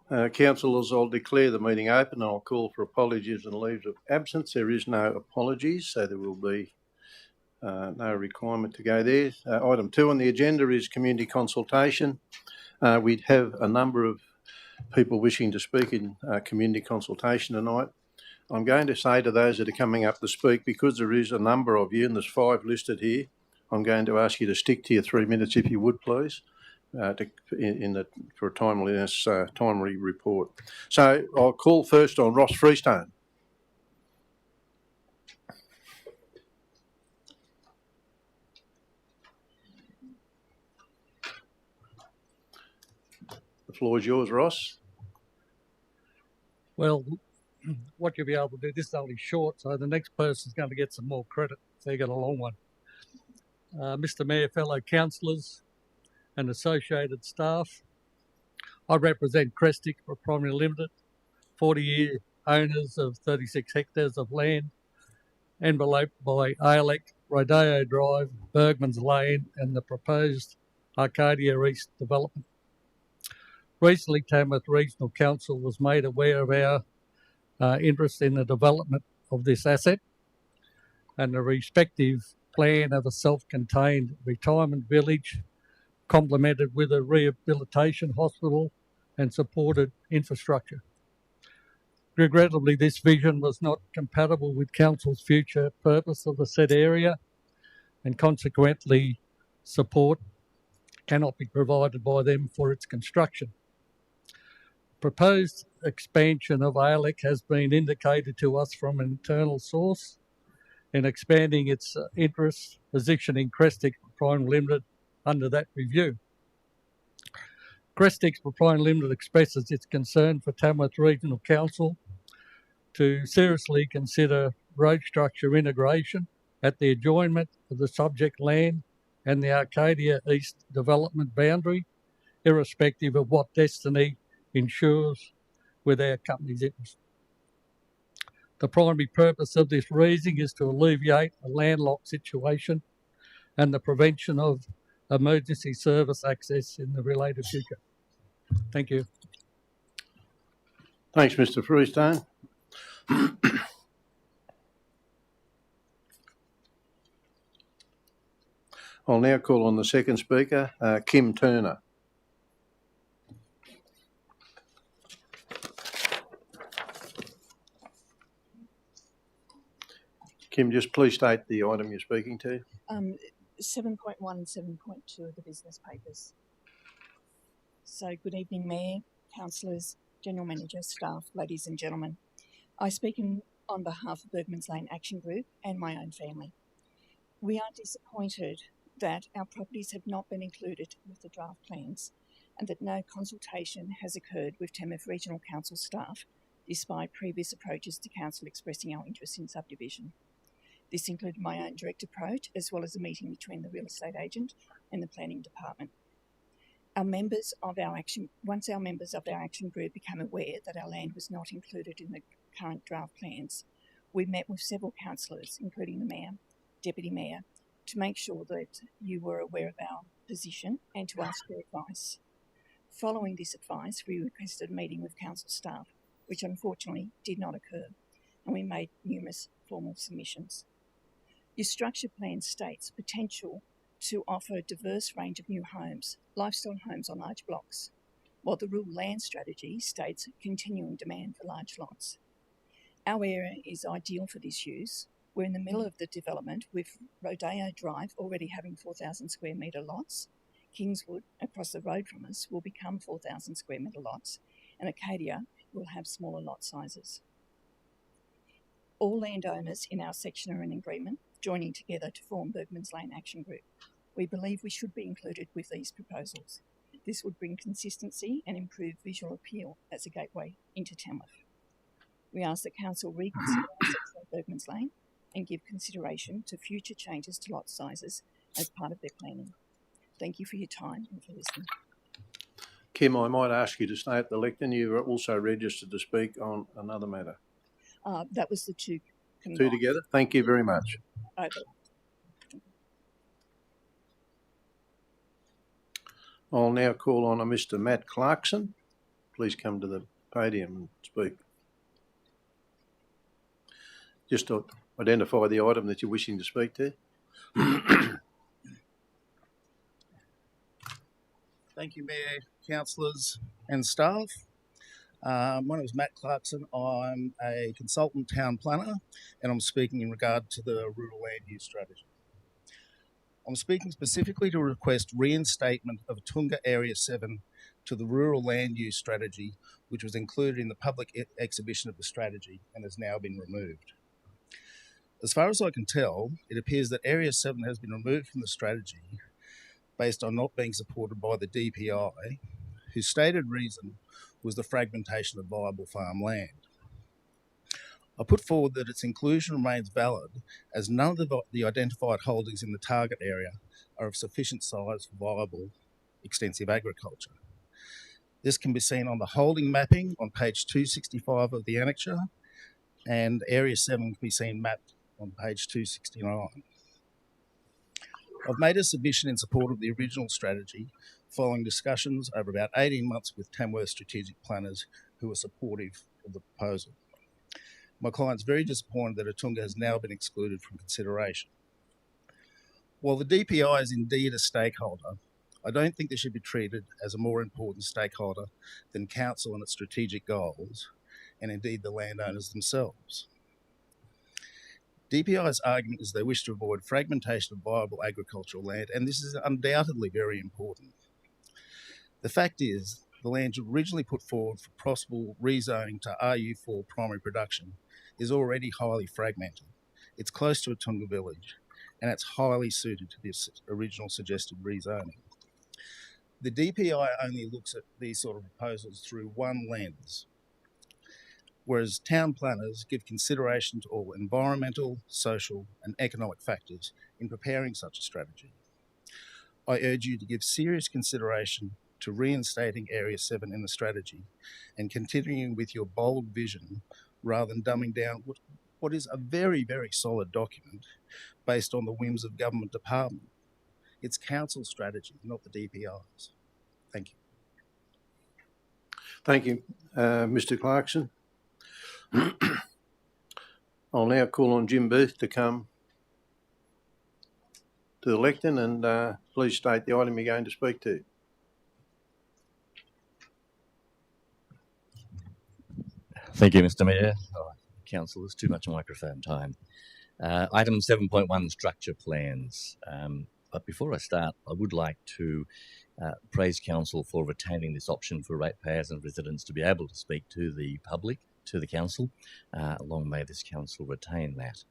Councillors, I'll declare the meeting open and I'll call for apologies and leaves of absence. There is no apologies, so there will be no requirement to go there. Item 2 on the agenda is community consultation. We have a number of people wishing to speak in community consultation tonight. I'm going to say to those that are coming up to speak, because there is a number of you and there's 5 listed here, I'm going to ask you to stick to your 3 minutes if you would, please. For a timely report. So I'll call first on Ross Freestone. The floor is yours, Ross. Well, what you'll be able to do, this is only short, so the next person's going to get some more credit if they get a long one. Mr Mayor, fellow councillors and associated staff, I represent Crestic Proprietary Limited, 40-year owners of 36 hectares of land enveloped by ALEC, Rodeo Drive, Bergman's Lane and the proposed Arcadia East development. Recently, Tamworth Regional Council was made aware of our interest in the development of this asset and the respective plan of a self-contained retirement village complemented with a rehabilitation hospital and supported infrastructure. Regrettably, this vision was not compatible with Council's future purpose of the said area, and consequently support cannot be provided by them for its construction. Proposed expansion of ALEC has been indicated to us from an internal source in expanding its interests, positioning Crestic Proprietary Limited under that review. Crestic Proprietary Limited expresses its concern for Tamworth Regional Council to seriously consider road structure integration at the adjoinement of the subject land and the Arcadia East development boundary, irrespective of what Destiny ensures with our company's interest. The primary purpose of this raising is to alleviate a landlocked situation and the prevention of emergency service access in the related future. Thank you. Thanks, Mr Freestone. I'll now call on the second speaker, Kim Turner. Kim, just please state the item you're speaking to. 7.1 and 7.2 of the business papers. So good evening, Mayor, councillors, General Manager, staff, ladies and gentlemen. I speak on behalf of Bergman's Lane Action Group and my own family. We are disappointed that our properties have not been included with the draft plans and that no consultation has occurred with Tamworth Regional Council staff despite previous approaches to Council expressing our interest in subdivision. This included my own direct approach as well as a meeting between the real estate agent and the planning department. Once our members of our action group became aware that our land was not included in the current draft plans, we met with several councillors, including the Mayor, Deputy Mayor, to make sure that you were aware of our position and to ask for advice. Following this advice, we requested a meeting with council staff, which unfortunately did not occur, and we made numerous formal submissions. Your structure plan states potential to offer a diverse range of new homes, lifestyle homes on large blocks, while the rural land strategy states continuing demand for large lots. Our area is ideal for this use. We're in the middle of the development with Rodeo Drive already having 4,000 square metre lots. Kingswood, across the road from us, will become 4,000 square metre lots, and Arcadia will have smaller lot sizes. All landowners in our section are in agreement, joining together to form Bergman's Lane Action Group. We believe we should be included with these proposals. This would bring consistency and improve visual appeal as a gateway into Tamworth. We ask that Council reconsider our section of Bergman's Lane and give consideration to future changes to lot sizes as part of their planning. Thank you for your time and for listening. Kim, I might ask you to stay at the lectern. You are also registered to speak on another matter. That was the two combined. Two together? Thank you very much. Over. I'll now call on a Mr Matt Clarkson. please come to the podium and speak. Just to identify the item that you're wishing to speak to. Thank you, Mayor, councillors and staff. My name is Matt Clarkson. I'm a consultant town planner and I'm speaking in regard to the rural land use strategy. I'm speaking specifically to request reinstatement of Atunga Area 7 to the rural land use strategy, which was included in the public exhibition of the strategy and has now been removed. As far as I can tell, it appears that Area 7 has been removed from the strategy based on not being supported by the DPI, whose stated reason was the fragmentation of viable farm land. I put forward that its inclusion remains valid as none of the identified holdings in the target area are of sufficient size for viable extensive agriculture. This can be seen on the holding mapping on page 265 of the annexure, and Area 7 can be seen mapped on page 269. I've made a submission in support of the original strategy following discussions over about 18 months with Tamworth strategic planners who are supportive of the proposal. My client's very disappointed that Atunga has now been excluded from consideration. While the DPI is indeed a stakeholder, I don't think they should be treated as a more important stakeholder than council and its strategic goals, and indeed the landowners themselves. DPI's argument is they wish to avoid fragmentation of viable agricultural land, and this is undoubtedly very important. The fact is, the land originally put forward for possible rezoning to RU4 primary production is already highly fragmented. It's close to Atunga village, and it's highly suited to this original suggested rezoning. The DPI only looks at these sort of proposals through one lens, whereas town planners give consideration to all environmental, social and economic factors in preparing such a strategy. I urge you to give serious consideration to reinstating Area 7 in the strategy and continuing with your bold vision rather than dumbing down what is a very, very solid document based on the whims of government department. It's council strategy, not the DPI's. Thank you. Thank you, Mr. Clarkson. I'll now call on Jim Booth to come to the lectern and please state the item you're going to speak to. Thank you, Mr. Mayor. Councillors, too much microphone time. Item 7.1, structure plans. But before I start, I would like to praise Council for retaining this option for ratepayers and residents to be able to speak to the public, to the Council. Long may this Council retain that.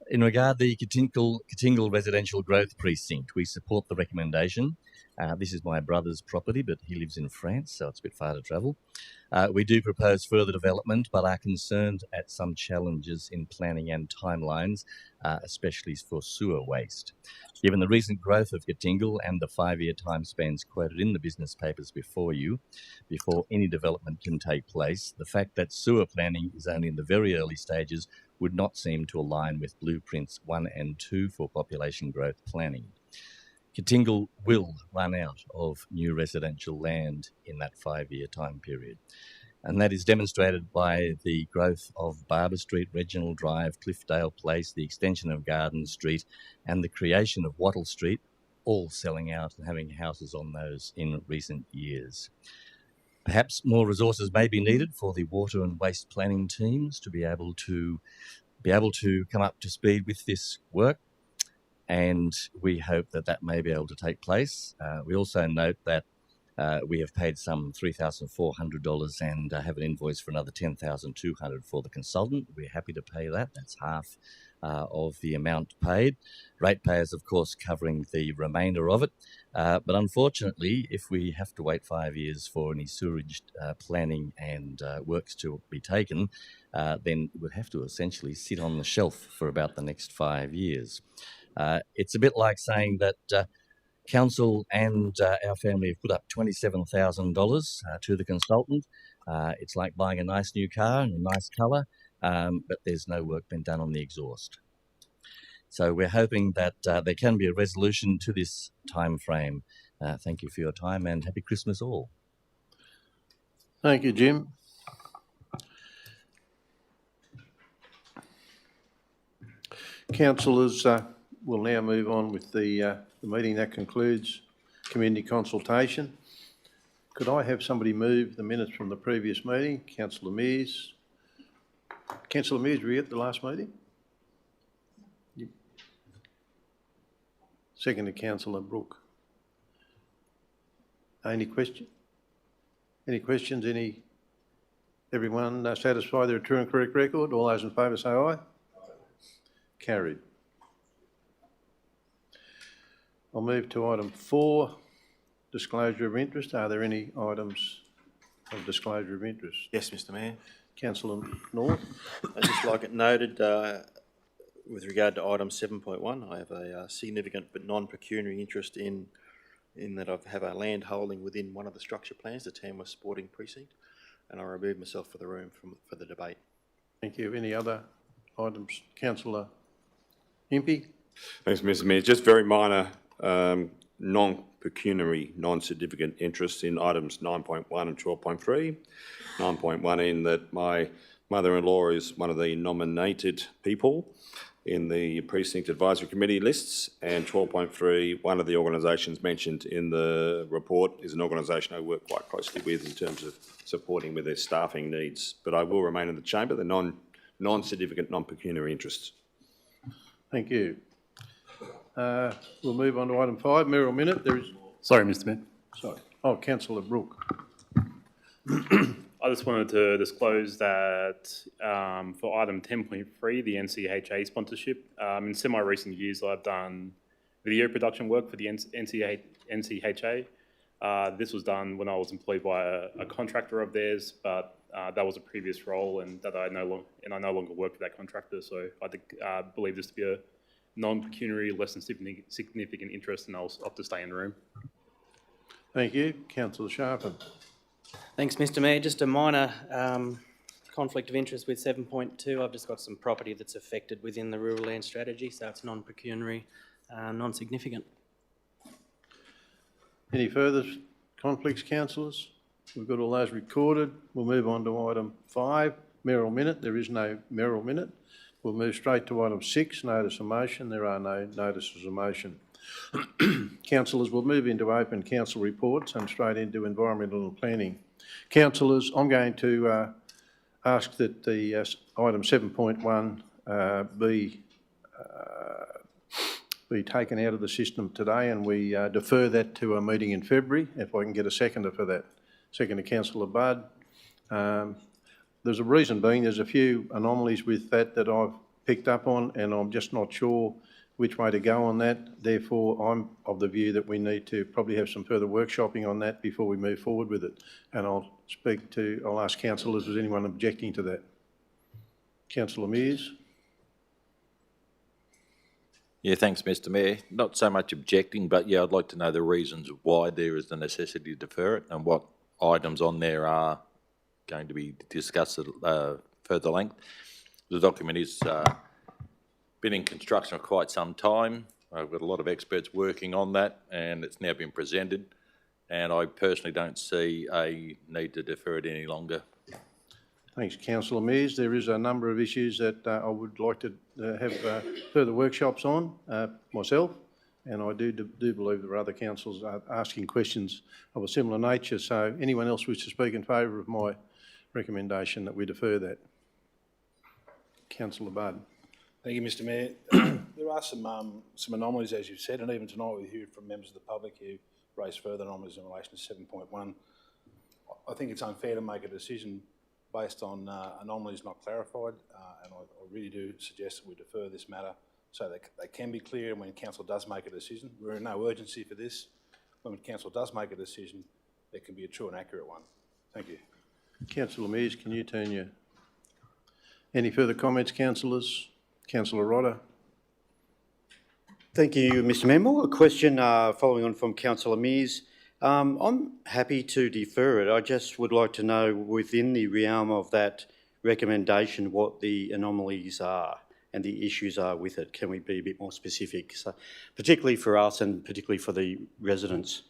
In regard to the Kittingal Residential Growth Precinct, we support the recommendation. This is my brother's property, but he lives in France, so it's a bit far to travel. We do propose further development, but are concerned at some challenges in planning and timelines, especially for sewer waste. Given the recent growth of Kittingal and the 5-year time spans quoted in the business papers before you, before any development can take place, the fact that sewer planning is only in the very early stages would not seem to align with Blueprints 1 and 2 for population growth planning. Kittingal will run out of new residential land in that 5-year time period. And that is demonstrated by the growth of Barber Street, Reginald Drive, Cliffdale Place, the extension of Garden Street, and the creation of Wattle Street, all selling out and having houses on those in recent years. Perhaps more resources may be needed for the water and waste planning teams to be able to come up to speed with this work, and we hope that that may be able to take place. We also note that we have paid some $3,400 and have an invoice for another $10,200 for the consultant. We're happy to pay that. That's half of the amount paid. Ratepayers, of course, covering the remainder of it. But unfortunately, if we have to wait 5 years for any sewerage planning and works to be taken, then we'll have to essentially sit on the shelf for about the next 5 years. It's a bit like saying that Council and our family have put up $27,000 to the consultant. It's like buying a nice new car in a nice colour, but there's no work been done on the exhaust. So we're hoping that there can be a resolution to this time frame. Thank you for your time and happy Christmas all. Thank you, Jim. Councillors, we'll now move on with the meeting. That concludes community consultation. Could I have somebody move the minutes from the previous meeting? Councillor Mears. Councillor Mears, were you at the last meeting? Second to Councillor Brooke. Any questions? Everyone satisfied they're a true and correct record? All those in favour say aye. Carried. I'll move to item 4, disclosure of interest. Are there any items of disclosure of interest? Yes, Mr Mayor. Councillor North. I'd just like it noted with regard to item 7.1, I have a significant but non-pecuniary interest in that I have a land holding within one of the structure plans, the Tamworth Sporting Precinct, and I remove myself for the room for the debate. Thank you. Any other items? Councillor Impey. Thanks, Mr Mayor. Just very minor non-pecuniary, non-significant interests in items 9.1 and 12.3. 9.1 in that my mother-in-law is one of the nominated people in the Precinct Advisory Committee lists, and 12.3, one of the organisations mentioned in the report is an organisation I work quite closely with in terms of supporting with their staffing needs. But I will remain in the chamber, the non-significant, non-pecuniary interests. Thank you. We'll move on to item 5, Merrill Minute. There is... Sorry, Mr Mayor. Sorry. Oh, Councillor Brooke. I just wanted to disclose that for item 10.3, the NCHA sponsorship, in semi-recent years I've done video production work for the NCHA. This was done when I was employed by a contractor of theirs, but that was a previous role, and I no longer work for that contractor. So I believe this to be a non-pecuniary, less than significant interest, and I'll opt to stay in the room. Thank you. Councillor Sharpen. Thanks, Mr Mayor. Just a minor conflict of interest with 7.2. I've just got some property that's affected within the rural land strategy, so it's non-pecuniary, non-significant. Any further conflicts, councillors? We've got all those recorded. We'll move on to item 5, Merrill Minute. There is no Merrill Minute. We'll move straight to item 6, Notice of Motion. There are no notices of motion. Councillors, we'll move into open council reports and straight into environmental and planning. Councillors, I'm going to ask that the item 7.1 be taken out of the system today, and we defer that to a meeting in February. If I can get a seconder for that. Second to Councillor Budd. There's a reason being there's a few anomalies with that I've picked up on, and I'm just not sure which way to go on that. Therefore, I'm of the view that we need to probably have some further workshopping on that before we move forward with it. And I'll ask councillors, is anyone objecting to that? Councillor Mears. Yeah, thanks, Mr Mayor. Not so much objecting, but yeah, I'd like to know the reasons why there is the necessity to defer it and what items on there are going to be discussed at further length. The document is been in construction for quite some time. I've got a lot of experts working on that, and it's now been presented, and I personally don't see a need to defer it any longer. Thanks, Councillor Mears. There is a number of issues that I would like to have further workshops on myself, and I do believe there are other councillors asking questions of a similar nature. So anyone else wish to speak in favour of my recommendation that we defer that? Councillor Budd. Thank you, Mr Mayor. There are some anomalies, as you've said, and even tonight we heard from members of the public who raised further anomalies in relation to 7.1. I think it's unfair to make a decision based on anomalies not clarified, and I really do suggest that we defer this matter so that they can be clear, and when council does make a decision, we're in no urgency for this. When council does make a decision, it can be a true and accurate one. Thank you. Councillor Mears, can you turn your... Any further comments, councillors? Councillor Rodder. Thank you, Mr Mayor. More a question following on from Councillor Mears. I'm happy to defer it. I just would like to know within the realm of that recommendation what the anomalies are and the issues are with it. Can we be a bit more specific, so, particularly for us and particularly for the residents?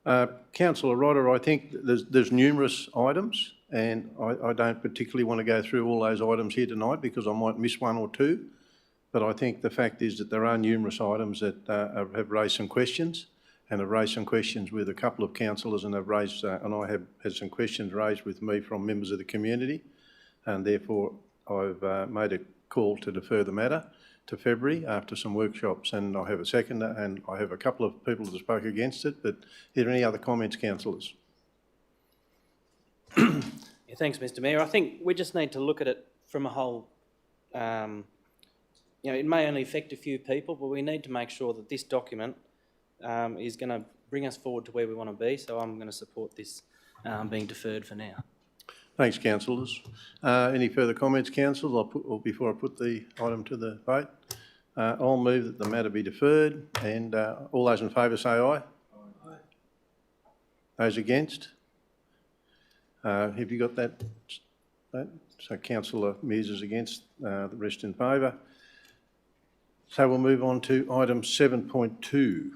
Councillor Rodder, I think there's numerous items, and I don't particularly want to go through all those items here tonight because I might miss one or two. But I think the fact is that there are numerous items that have raised some questions, and have raised some questions with a couple of councillors, and have raised, and I have had some questions raised with me from members of the community, and therefore I've made a call to defer the matter to February after some workshops, and I have a seconder, and I have a couple of people that spoke against it. But are there any other comments, councillors? Yeah, thanks, Mr. Mayor. I think we just need to look at it from a whole. It may only affect a few people, but we need to make sure that this document is going to bring us forward to where we want to be. So I'm going to support this being deferred for now. Thanks, councillors. Any further comments, councillors, before I put the item to the vote? I'll move that the matter be deferred, and all those in favour say aye. Aye. Those against? Have you got that? So Councillor Mears is against, the rest in favour. So we'll move on to item 7.2.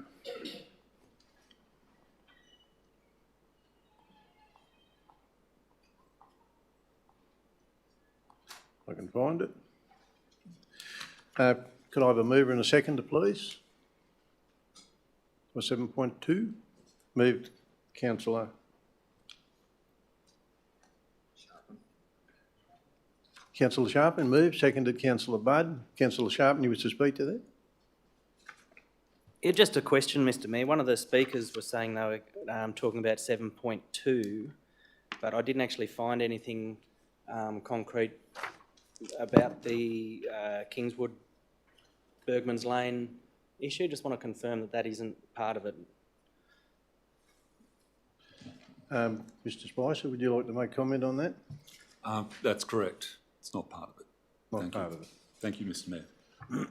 I can find it. Could I have a mover and a seconder, please? For 7.2? Moved, Councillor Councillor Sharpen, moved. Seconded, Councillor Budd. Councillor Sharpen, you wish to speak to that? Yeah, just a question, Mr. Mayor. One of the speakers was saying they were talking about 7.2, but I didn't actually find anything concrete about the Kingswood Bergman's Lane issue. Just want to confirm that that isn't part of it. Mr Spicer, would you like to make comment on that? That's correct. It's not part of it. Not part of it. Thank you, Mr. Mayor.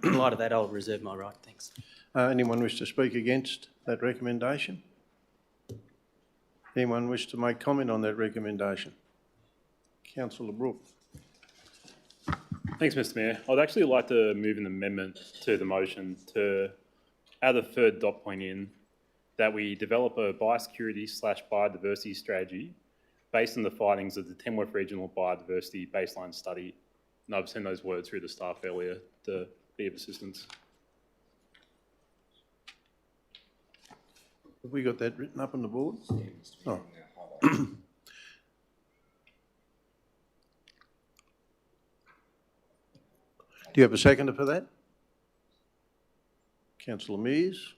In light of that, I'll reserve my right. Thanks. Anyone wish to speak against that recommendation? Anyone wish to make comment on that recommendation? Councillor Brooke. Thanks, Mr. Mayor. I'd actually like to move an amendment to the motion to add a third dot point in that we develop a biosecurity/biodiversity strategy based on the findings of the Tamworth Regional Biodiversity Baseline Study. And I've sent those words through the staff earlier to be of assistance. Have we got that written up on the board? Oh. Do you have a seconder for that? Councillor Mears.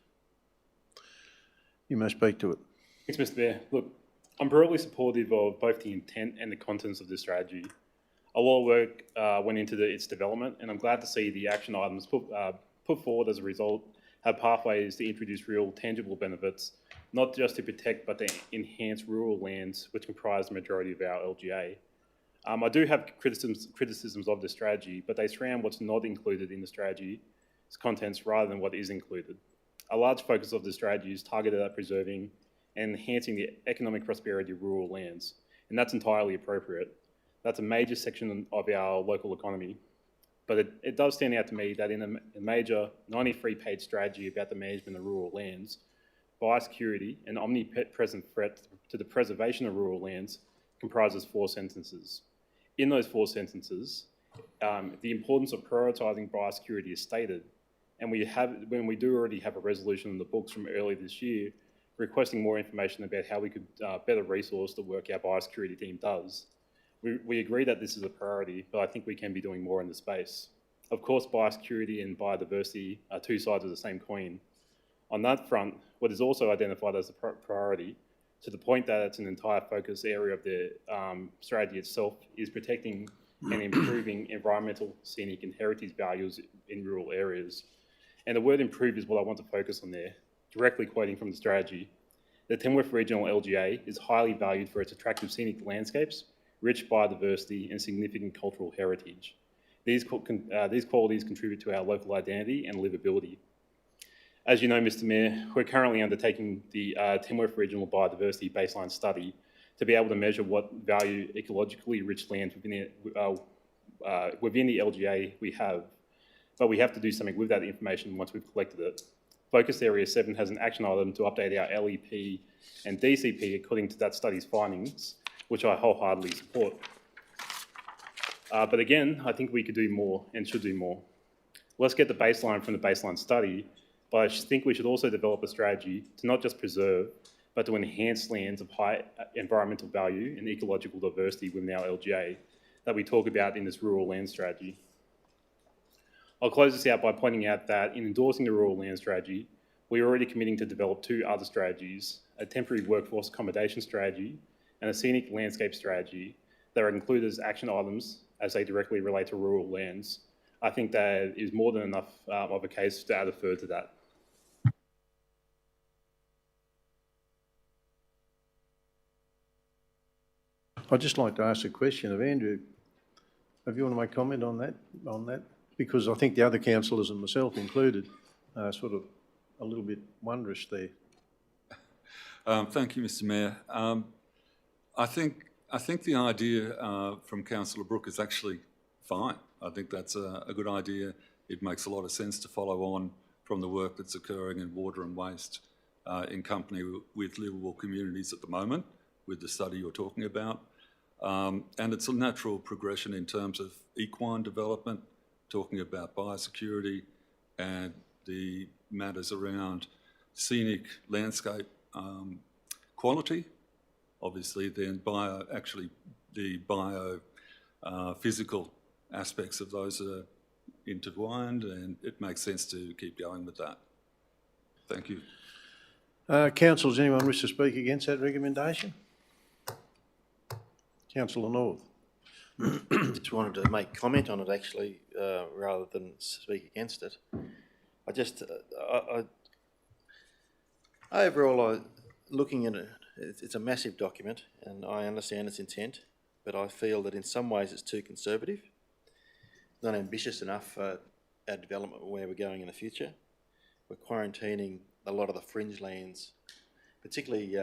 You may speak to it. Thanks, Mr. Mayor. Look, I'm broadly supportive of both the intent and the contents of this strategy. A lot of work went into its development, and I'm glad to see the action items put forward as a result have pathways to introduce real tangible benefits, not just to protect but to enhance rural lands which comprise the majority of our LGA. I do have criticisms of the strategy, but they surround what's not included in the strategy's contents rather than what is included. A large focus of the strategy is targeted at preserving and enhancing the economic prosperity of rural lands, and that's entirely appropriate. That's a major section of our local economy. But it does stand out to me that in a major 93-page strategy about the management of rural lands, biosecurity, an omnipresent threat to the preservation of rural lands, comprises 4 sentences. In those 4 sentences, the importance of prioritising biosecurity is stated, and when we do already have a resolution in the books from earlier this year requesting more information about how we could better resource the work our biosecurity team does. We agree that this is a priority, but I think we can be doing more in the space. Of course, biosecurity and biodiversity are 2 sides of the same coin. On that front, what is also identified as a priority, to the point that it's an entire focus area of the strategy itself, is protecting and improving environmental, scenic and heritage values in rural areas. And the word improve is what I want to focus on there, directly quoting from the strategy. The Tamworth Regional LGA is highly valued for its attractive scenic landscapes, rich biodiversity and significant cultural heritage. These qualities contribute to our local identity and livability. As you know, Mr. Mayor, we're currently undertaking the Tamworth Regional Biodiversity Baseline Study to be able to measure what value ecologically rich lands within the LGA we have. But we have to do something with that information once we've collected it. Focus Area 7 has an action item to update our LEP and DCP according to that study's findings, which I wholeheartedly support. But again, I think we could do more and should do more. Let's get the baseline from the baseline study, but I think we should also develop a strategy to not just preserve, but to enhance lands of high environmental value and ecological diversity within our LGA that we talk about in this rural land strategy. I'll close this out by pointing out that in endorsing the rural land strategy, we are already committing to develop 2 other strategies, a temporary workforce accommodation strategy and a scenic landscape strategy that are included as action items as they directly relate to rural lands. I think that is more than enough of a case to add a third to that. I'd just like to ask a question of Andrew. If you want to make comment on that, because I think the other councillors and myself included are sort of a little bit wondrous there. Thank you, Mr. Mayor. I think the idea from Councillor Brooke is actually fine. I think that's a good idea. It makes a lot of sense to follow on from the work that's occurring in water and waste in company with livable communities at the moment, with the study you're talking about. And it's a natural progression in terms of equine development, talking about biosecurity and the matters around scenic landscape quality. Obviously, then the physical aspects of those are intertwined, and it makes sense to keep going with that. Thank you. Council, does anyone wish to speak against that recommendation? Councillor North. Just wanted to make comment on it actually, rather than speak against it. Overall, looking at it, it's a massive document, and I understand its intent, but I feel that in some ways it's too conservative, not ambitious enough for our development where we're going in the future. We're quarantining a lot of the fringe lands, particularly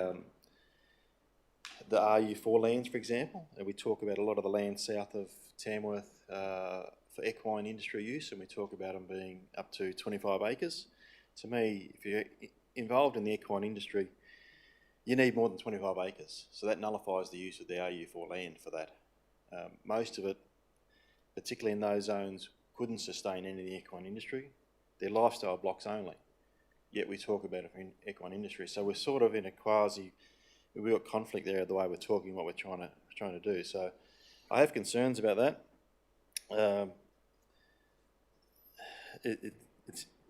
the RU4 lands, for example, and we talk about a lot of the land south of Tamworth for equine industry use, and we talk about them being up to 25 acres. To me, if you're involved in the equine industry, you need more than 25 acres, so that nullifies the use of the RU4 land for that. Most of it, particularly in those zones, couldn't sustain any of the equine industry. They're lifestyle blocks only, yet we talk about it in equine industry. So we're sort of in a quasi, we've got conflict there the way we're talking, what we're trying to do. So I have concerns about that.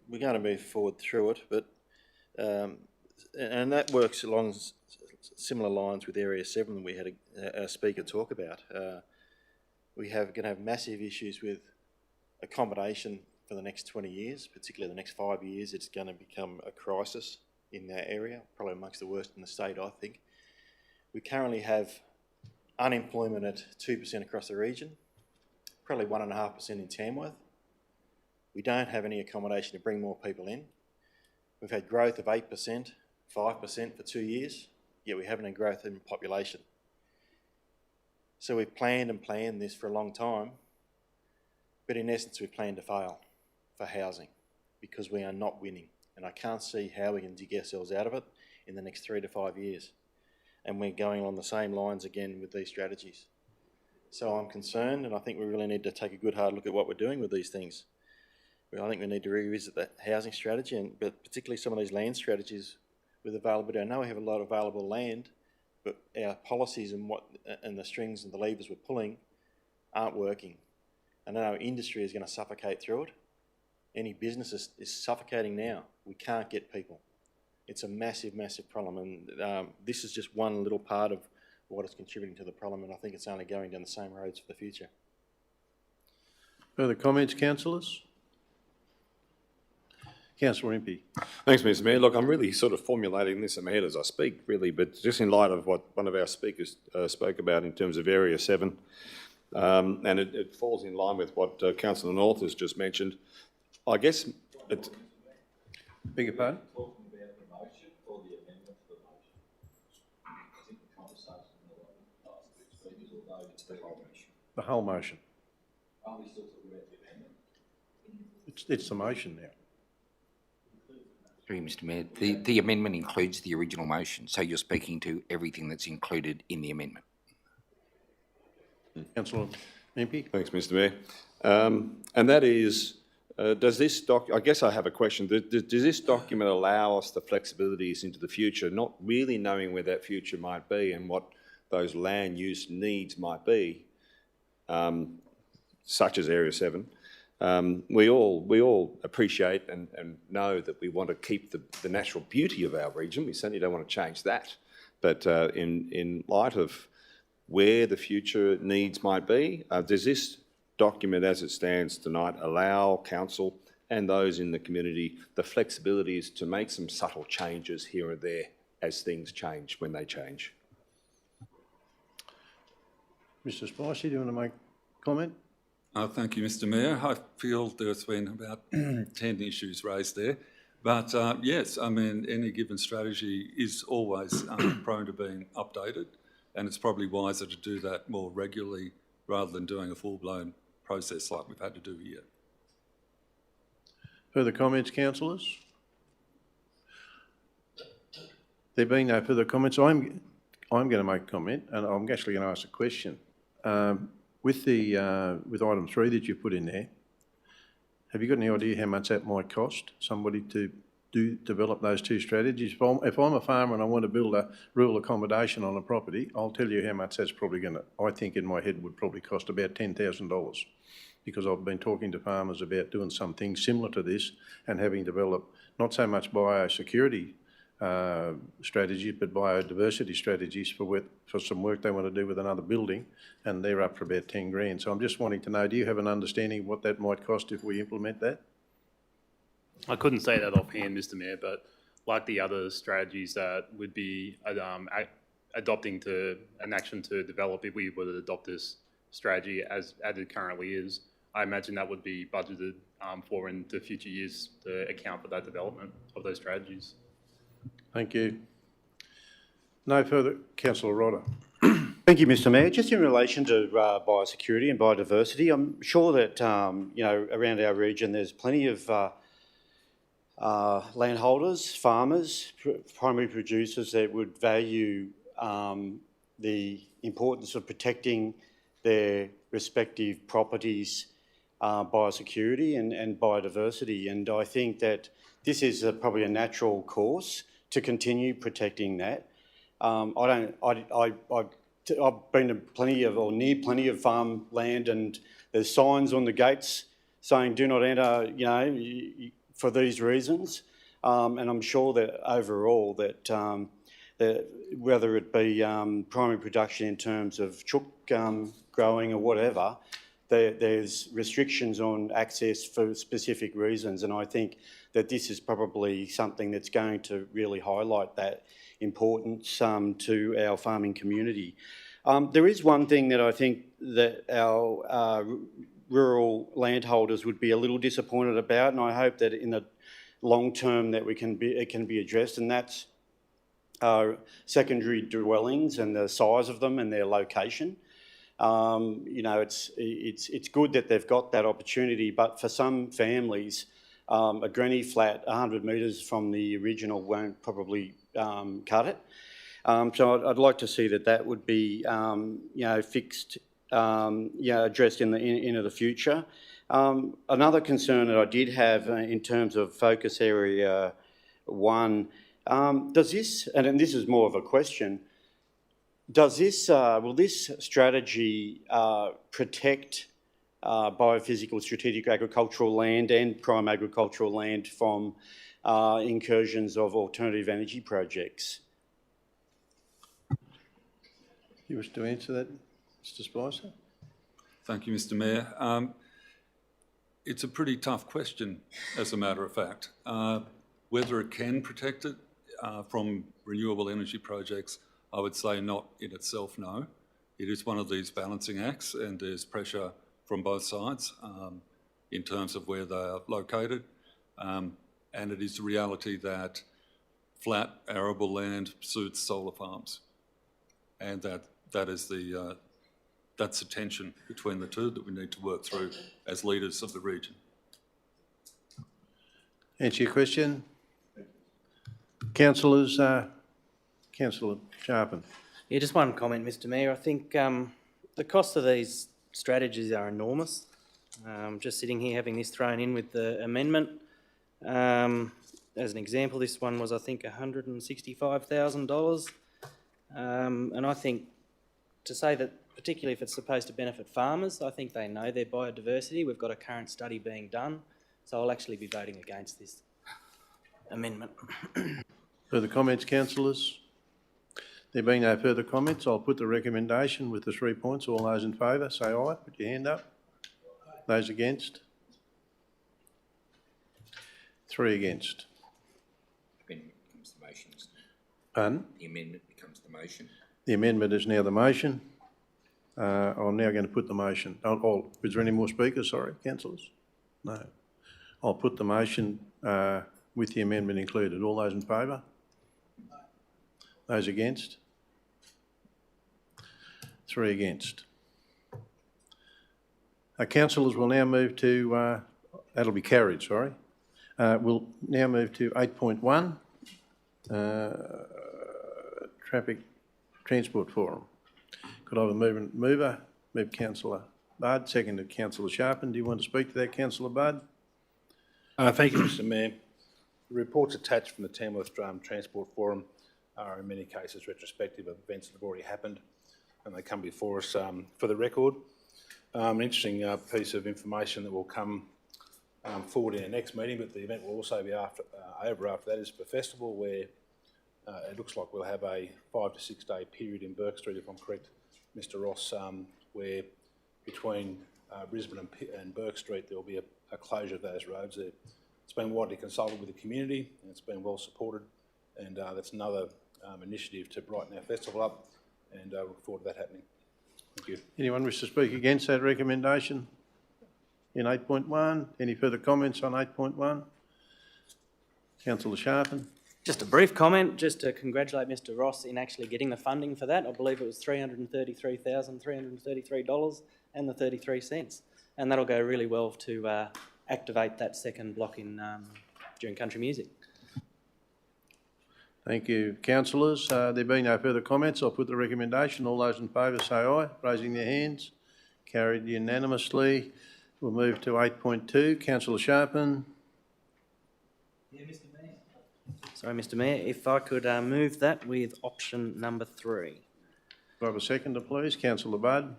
We're going to move forward through it, but and that works along similar lines with Area 7 that we had a speaker talk about. We are going to have massive issues with accommodation for the next 20 years, particularly the next 5 years. It's going to become a crisis in that area, probably amongst the worst in the state, I think. We currently have unemployment at 2% across the region, probably 1.5% in Tamworth. We don't have any accommodation to bring more people in. We've had growth of 8%, 5% for 2 years, yet we haven't had growth in population. So we've planned and planned this for a long time, but in essence we've planned to fail for housing because we are not winning, and I can't see how we can dig ourselves out of it in the next 3 to 5 years. And we're going on the same lines again with these strategies. So I'm concerned, and I think we really need to take a good hard look at what we're doing with these things. I think we need to revisit the housing strategy, but particularly some of these land strategies with availability. I know we have a lot of available land, but our policies and the strings and the levers we're pulling aren't working. And I know our industry is going to suffocate through it. Any business is suffocating now. We can't get people. It's a massive, massive problem, and this is just one little part of what is contributing to the problem, and I think it's only going down the same roads for the future. Further comments, councillors? Councillor Impey. Thanks, Mr. Mayor. Look, I'm really sort of formulating this in my head as I speak, really, but just in light of what one of our speakers spoke about in terms of Area 7, and it falls in line with what Councillor North has just mentioned. I guess it's... Beg your pardon? The whole motion. Are we still talking about the amendment? It's the motion now. Through you, Mr Mayor, the amendment includes the original motion, so you're speaking to everything that's included in the amendment. Councillor Impey. Thanks, Mr Mayor. And that is, does this I guess I have a question. Does this document allow us the flexibilities into the future, not really knowing where that future might be and what those land use needs might be, such as Area 7? We all appreciate and know that we want to keep the natural beauty of our region. We certainly don't want to change that. But in light of where the future needs might be, does this document as it stands tonight allow council and those in the community the flexibilities to make some subtle changes here and there as things change when they change? Mr Spicer, do you want to make a comment? Thank you, Mr Mayor. I feel there's been about 10 issues raised there. But yes, I mean, any given strategy is always prone to being updated, and it's probably wiser to do that more regularly rather than doing a full-blown process like we've had to do here. Further comments, councillors? There being no further comments, I'm going to make a comment, and I'm actually going to ask a question. With item 3 that you put in there, have you got any idea how much that might cost somebody to develop those two strategies? If I'm a farmer and I want to build a rural accommodation on a property, I'll tell you how much that's probably going to, I think in my head would probably cost about $10,000, because I've been talking to farmers about doing something similar to this and having developed not so much biosecurity strategies, but biodiversity strategies for some work they want to do with another building, and they're up for about 10 grand. So I'm just wanting to know, do you have an understanding of what that might cost if we implement that? I couldn't say that offhand, Mr Mayor, but like the other strategies that would be adopting to an action to develop, if we were to adopt this strategy as it currently is, I imagine that would be budgeted for into future years to account for that development of those strategies. Thank you. No further. Councillor Rodder. Thank you, Mr Mayor. Just in relation to biosecurity and biodiversity, I'm sure that, around our region there's plenty of landholders, farmers, primary producers that would value the importance of protecting their respective properties' biosecurity and biodiversity. And I think that this is probably a natural course to continue protecting that. I've been to plenty of, or near plenty of farmland, and there's signs on the gates saying do not enter, for these reasons. And I'm sure that overall that, whether it be primary production in terms of chook growing or whatever, there's restrictions on access for specific reasons. And I think that this is probably something that's going to really highlight that importance to our farming community. There is one thing that I think that our rural landholders would be a little disappointed about, and I hope that in the long term that it can be addressed, and that's secondary dwellings and the size of them and their location. It's good that they've got that opportunity, but for some families, a granny flat 100 metres from the original won't probably cut it. So I'd like to see that would be fixed, addressed into the future. Another concern that I did have in terms of focus area 1, does this, and this is more of a question, does this, will this strategy protect biophysical strategic agricultural land and prime agricultural land from incursions of alternative energy projects? You wish to answer that, Mr Spicer? Thank you, Mr Mayor. It's a pretty tough question, as a matter of fact. Whether it can protect it from renewable energy projects, I would say not in itself, no. It is one of these balancing acts, and there's pressure from both sides in terms of where they are located. And it is the reality that flat arable land suits solar farms, and that's the tension between the two that we need to work through as leaders of the region. Answer your question. Councillors, Councillor Sharpen. Yeah, just one comment, Mr. Mayor. I think the cost of these strategies are enormous. Just sitting here having this thrown in with the amendment. As an example, this one was, I think, $165,000. And I think to say that, particularly if it's supposed to benefit farmers, I think they know their biodiversity. We've got a current study being done, so I'll actually be voting against this amendment. Further comments, councillors? There being no further comments, I'll put the recommendation with the 3 points. All those in favour, say aye. Put your hand up. Those against? 3 against. Amendment becomes the motion. Pardon? The amendment becomes the motion. The amendment is now the motion. I'm now going to put the motion. Is there any more speakers? Sorry, councillors? No. I'll put the motion with the amendment included. All those in favour? Those against? 3 against. Councillors will now move to, that'll be carried, sorry. We'll now move to 8.1, Traffic Transport Forum. Could I have a mover? Move Councillor Budd, seconded Councillor Sharpen. Do you want to speak to that, Councillor Budd? Thank you, Mr. Mayor. The reports attached from the Tamworth Transport Forum are in many cases retrospective of events that have already happened, and they come before us for the record. An interesting piece of information that will come forward in our next meeting, but the event will also be over after that, is the festival, where it looks like we'll have a 5 to 6 day period in Burke Street, if I'm correct, Mr. Ross, where between Brisbane and Burke Street there will be a closure of those roads there. It's been widely consulted with the community and it's been well supported, and that's another initiative to brighten our festival up, and look forward to that happening. Thank you. Anyone wish to speak against that recommendation in 8.1? Any further comments on 8.1? Councillor Sharpen. Just a brief comment, just to congratulate Mr. Ross in actually getting the funding for that. I believe it was $333,333 and the 33 cents. And that'll go really well to activate that second block in during country music. Thank you, councillors. There being no further comments, I'll put the recommendation. All those in favour say aye, raising their hands. Carried unanimously. We'll move to 8.2. Councillor Sharpen. Yeah, Mr. Mayor. Sorry, Mr. Mayor, if I could move that with option number 3. Do I have a seconder, please? Councillor Budd.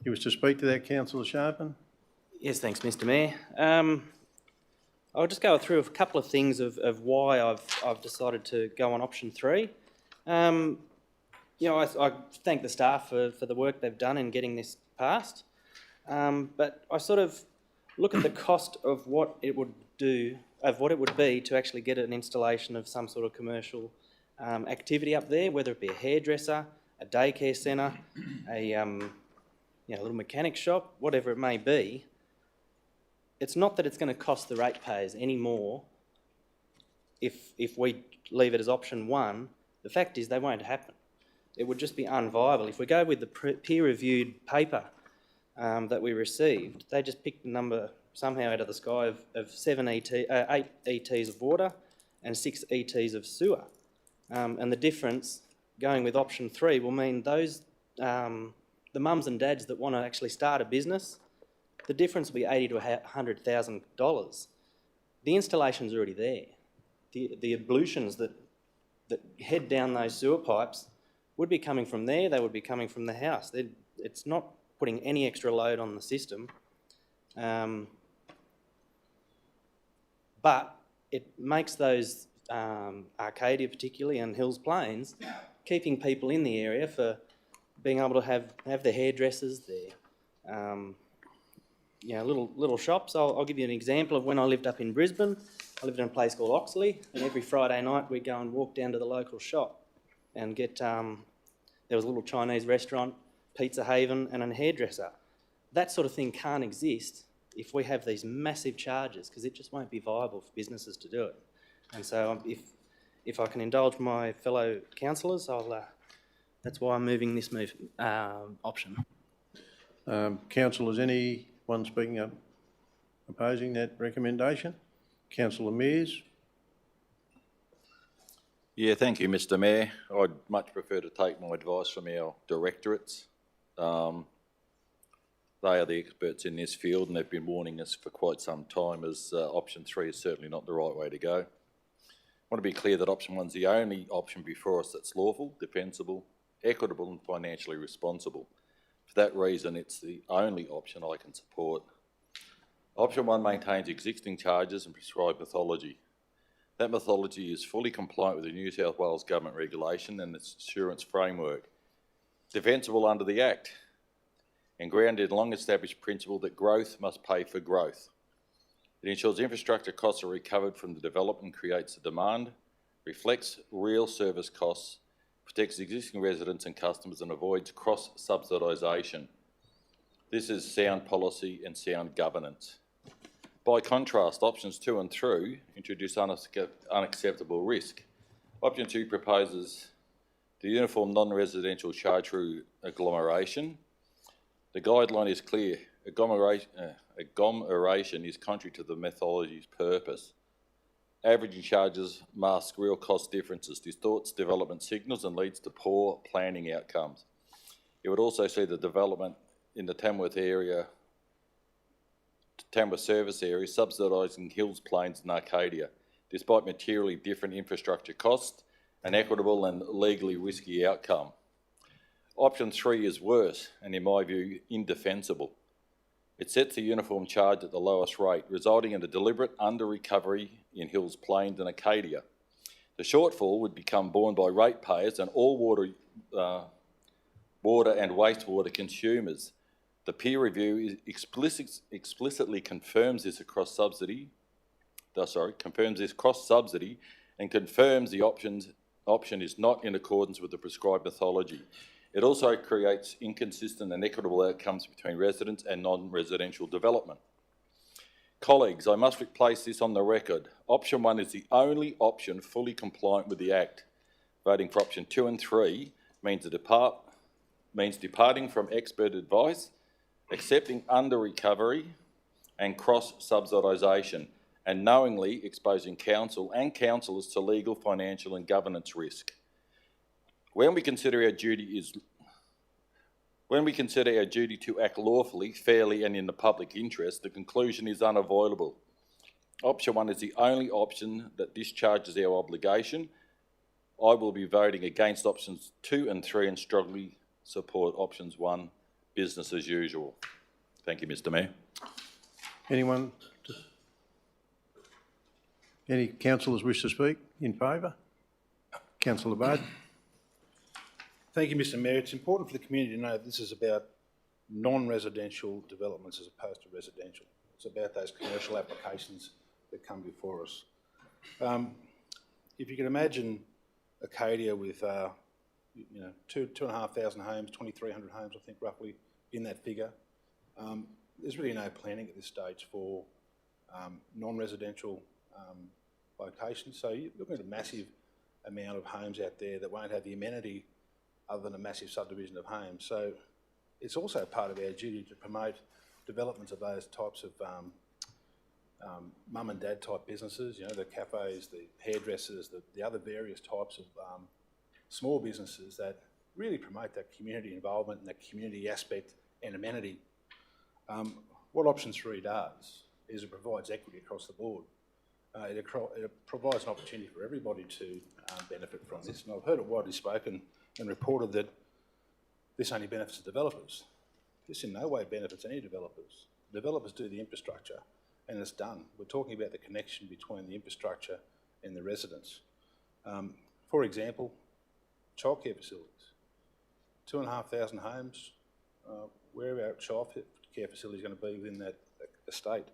You wish to speak to that, Councillor Sharpen? Yes, thanks, Mr. Mayor. I'll just go through a couple of things of why I've decided to go on option 3. You know, I thank the staff for the work they've done in getting this passed, but I sort of look at the cost of what it would do, of what it would be to actually get an installation of some sort of commercial activity up there, whether it be a hairdresser, a daycare centre, a little mechanic shop, whatever it may be. It's not that it's going to cost the ratepayers any more if we leave it as option 1. The fact is they won't happen. It would just be unviable. If we go with the peer-reviewed paper that we received, they just picked a number somehow out of the sky of 8 ETs of water and 6 ETs of sewer. And the difference, going with option 3, will mean those the mums and dads that want to actually start a business, the difference will be $80,000 to $100,000. The installation's already there. The ablutions that head down those sewer pipes would be coming from there. They would be coming from the house. It's not putting any extra load on the system. But it makes those, Arcadia particularly and Hills Plains, keeping people in the area for being able to have their hairdressers, their little shops. I'll give you an example of when I lived up in Brisbane. I lived in a place called Oxley, and every Friday night we'd go and walk down to the local shop and get, there was a little Chinese restaurant, Pizza Haven and a hairdresser. That sort of thing can't exist if we have these massive charges, because it just won't be viable for businesses to do it. And so if I can indulge my fellow councillors, that's why I'm moving this option. Councillors, anyone speaking up opposing that recommendation? Councillor Mears. Yeah, thank you, Mr Mayor. I'd much prefer to take my advice from our directorates. They are the experts in this field and they've been warning us for quite some time as option 3 is certainly not the right way to go. I want to be clear that option 1 is the only option before us that's lawful, defensible, equitable and financially responsible. For that reason, it's the only option I can support. Option 1 maintains existing charges and prescribed methodology. That methodology is fully compliant with the New South Wales Government regulation and its assurance framework, defensible under the Act, and grounded in long-established principle that growth must pay for growth. It ensures infrastructure costs are recovered from the development, creates the demand, reflects real service costs, protects existing residents and customers and avoids cross-subsidisation. This is sound policy and sound governance. By contrast, options 2 and 3 introduce unacceptable risk. Option 2 proposes the uniform non-residential charge-through agglomeration. The guideline is clear. Agglomeration is contrary to the methodology's purpose. Averaging charges mask real cost differences, distorts development signals and leads to poor planning outcomes. It would also see the development in the Tamworth service area subsidising Hills Plains and Arcadia, despite materially different infrastructure costs, an equitable and legally risky outcome. Option 3 is worse and, in my view, indefensible. It sets the uniform charge at the lowest rate, resulting in a deliberate under-recovery in Hills Plains and Arcadia. The shortfall would become borne by ratepayers and all water and wastewater consumers. The peer review explicitly confirms this cross-subsidy and confirms the option is not in accordance with the prescribed methodology. It also creates inconsistent and equitable outcomes between residents and non-residential development. Colleagues, I must place this on the record. Option 1 is the only option fully compliant with the Act. Voting for option 2 and 3 means departing from expert advice, accepting under-recovery and cross-subsidisation, and knowingly exposing council and councillors to legal, financial and governance risk. When we consider our duty to act lawfully, fairly and in the public interest, the conclusion is unavoidable. Option 1 is the only option that discharges our obligation. I will be voting against options 2 and 3 and strongly support options 1, business as usual. Thank you, Mr Mayor. Any councillors wish to speak in favour? Councillor Bard. Thank you, Mr Mayor. It's important for the community to know that this is about non-residential developments as opposed to residential. It's about those commercial applications that come before us. If you can imagine Arcadia with 2,500 homes, 2,300 homes, I think roughly in that figure, there's really no planning at this stage for non-residential locations. So you're looking at a massive amount of homes out there that won't have the amenity other than a massive subdivision of homes. So it's also part of our duty to promote developments of those types of mum and dad type businesses, the cafes, the hairdressers, the other various types of small businesses that really promote that community involvement and that community aspect and amenity. What option 3 does is it provides equity across the board. It provides an opportunity for everybody to benefit from this. And I've heard it widely spoken and reported that this only benefits the developers. This in no way benefits any developers. Developers do the infrastructure and it's done. We're talking about the connection between the infrastructure and the residents. For example, childcare facilities. 2,500 homes, where are our childcare facilities going to be within that estate?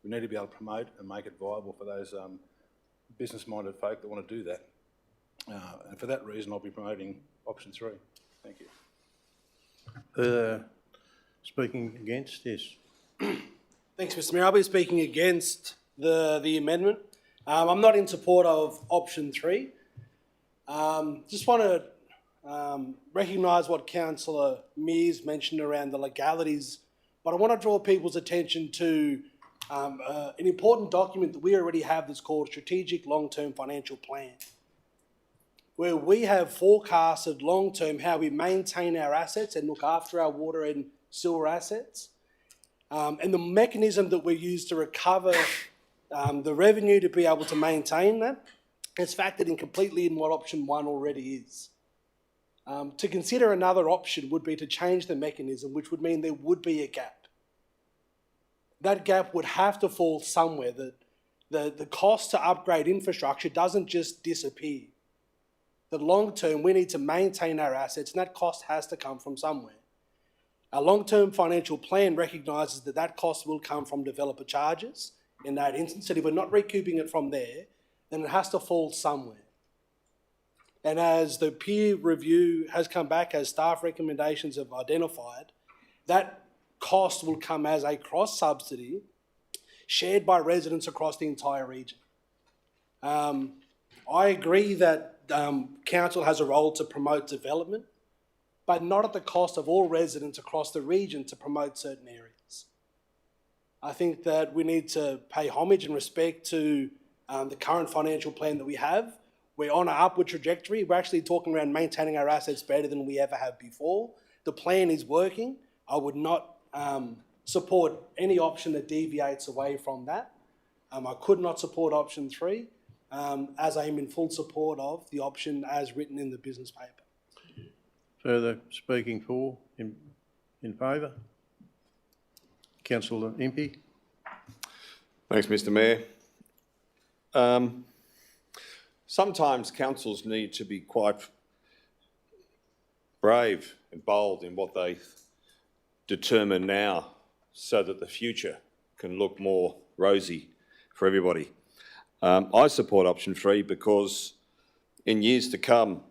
We need to be able to promote and make it viable for those business-minded folk that want to do that. And for that reason, I'll be promoting option 3. Thank you. Speaking against, yes. Thanks, Mr Mayor. I'll be speaking against the amendment. I'm not in support of option 3. Just want to recognise what Councillor Mears mentioned around the legalities, but I want to draw people's attention to an important document that we already have that's called Strategic Long-Term Financial Plan. where we have forecasted long term how we maintain our assets and look after our water and sewer assets. And the mechanism that we use to recover the revenue to be able to maintain that is factored in completely in what option 1 already is. To consider another option would be to change the mechanism, which would mean there would be a gap. That gap would have to fall somewhere. The cost to upgrade infrastructure doesn't just disappear. The long term, we need to maintain our assets, and that cost has to come from somewhere. Our long-term financial plan recognises that that cost will come from developer charges in that instance, and if we're not recouping it from there, then it has to fall somewhere. And as the peer review has come back, as staff recommendations have identified, that cost will come as a cross-subsidy shared by residents across the entire region. I agree that council has a role to promote development, but not at the cost of all residents across the region to promote certain areas. I think that we need to pay homage and respect to the current financial plan that we have. We're on an upward trajectory. We're actually talking around maintaining our assets better than we ever have before. The plan is working. I would not support any option that deviates away from that. I could not support option 3, as I am in full support of the option as written in the business paper. Further speaking for, in favour? Councillor Impey. Thanks, Mr. Mayor. Sometimes councils need to be quite brave and bold in what they determine now so that the future can look more rosy for everybody. I support option 3 because in years to come,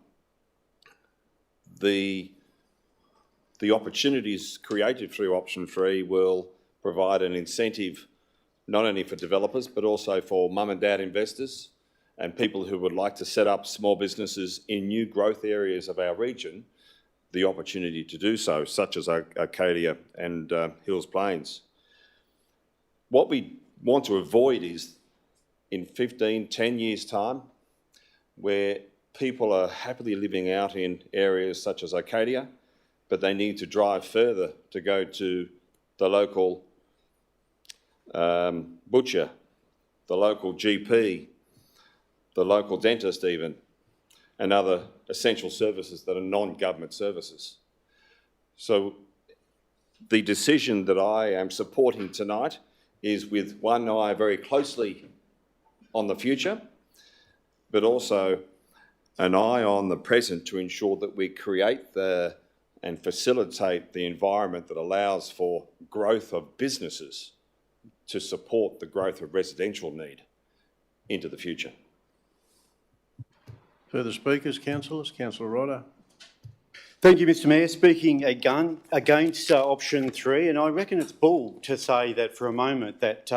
the opportunities created through option 3 will provide an incentive not only for developers but also for mum and dad investors and people who would like to set up small businesses in new growth areas of our region, the opportunity to do so, such as Arcadia and Hills Plains. What we want to avoid is in 15, 10 years' time, where people are happily living out in areas such as Arcadia, but they need to drive further to go to the local butcher, the local GP, the local dentist even, and other essential services that are non-government services. So the decision that I am supporting tonight is with one eye very closely on the future, but also an eye on the present to ensure that we create and facilitate the environment that allows for growth of businesses to support the growth of residential need into the future. Further speakers, councillors? Councillor Rodder. Thank you, Mr. Mayor. Speaking against option 3, and I reckon it's bull to say that for a moment that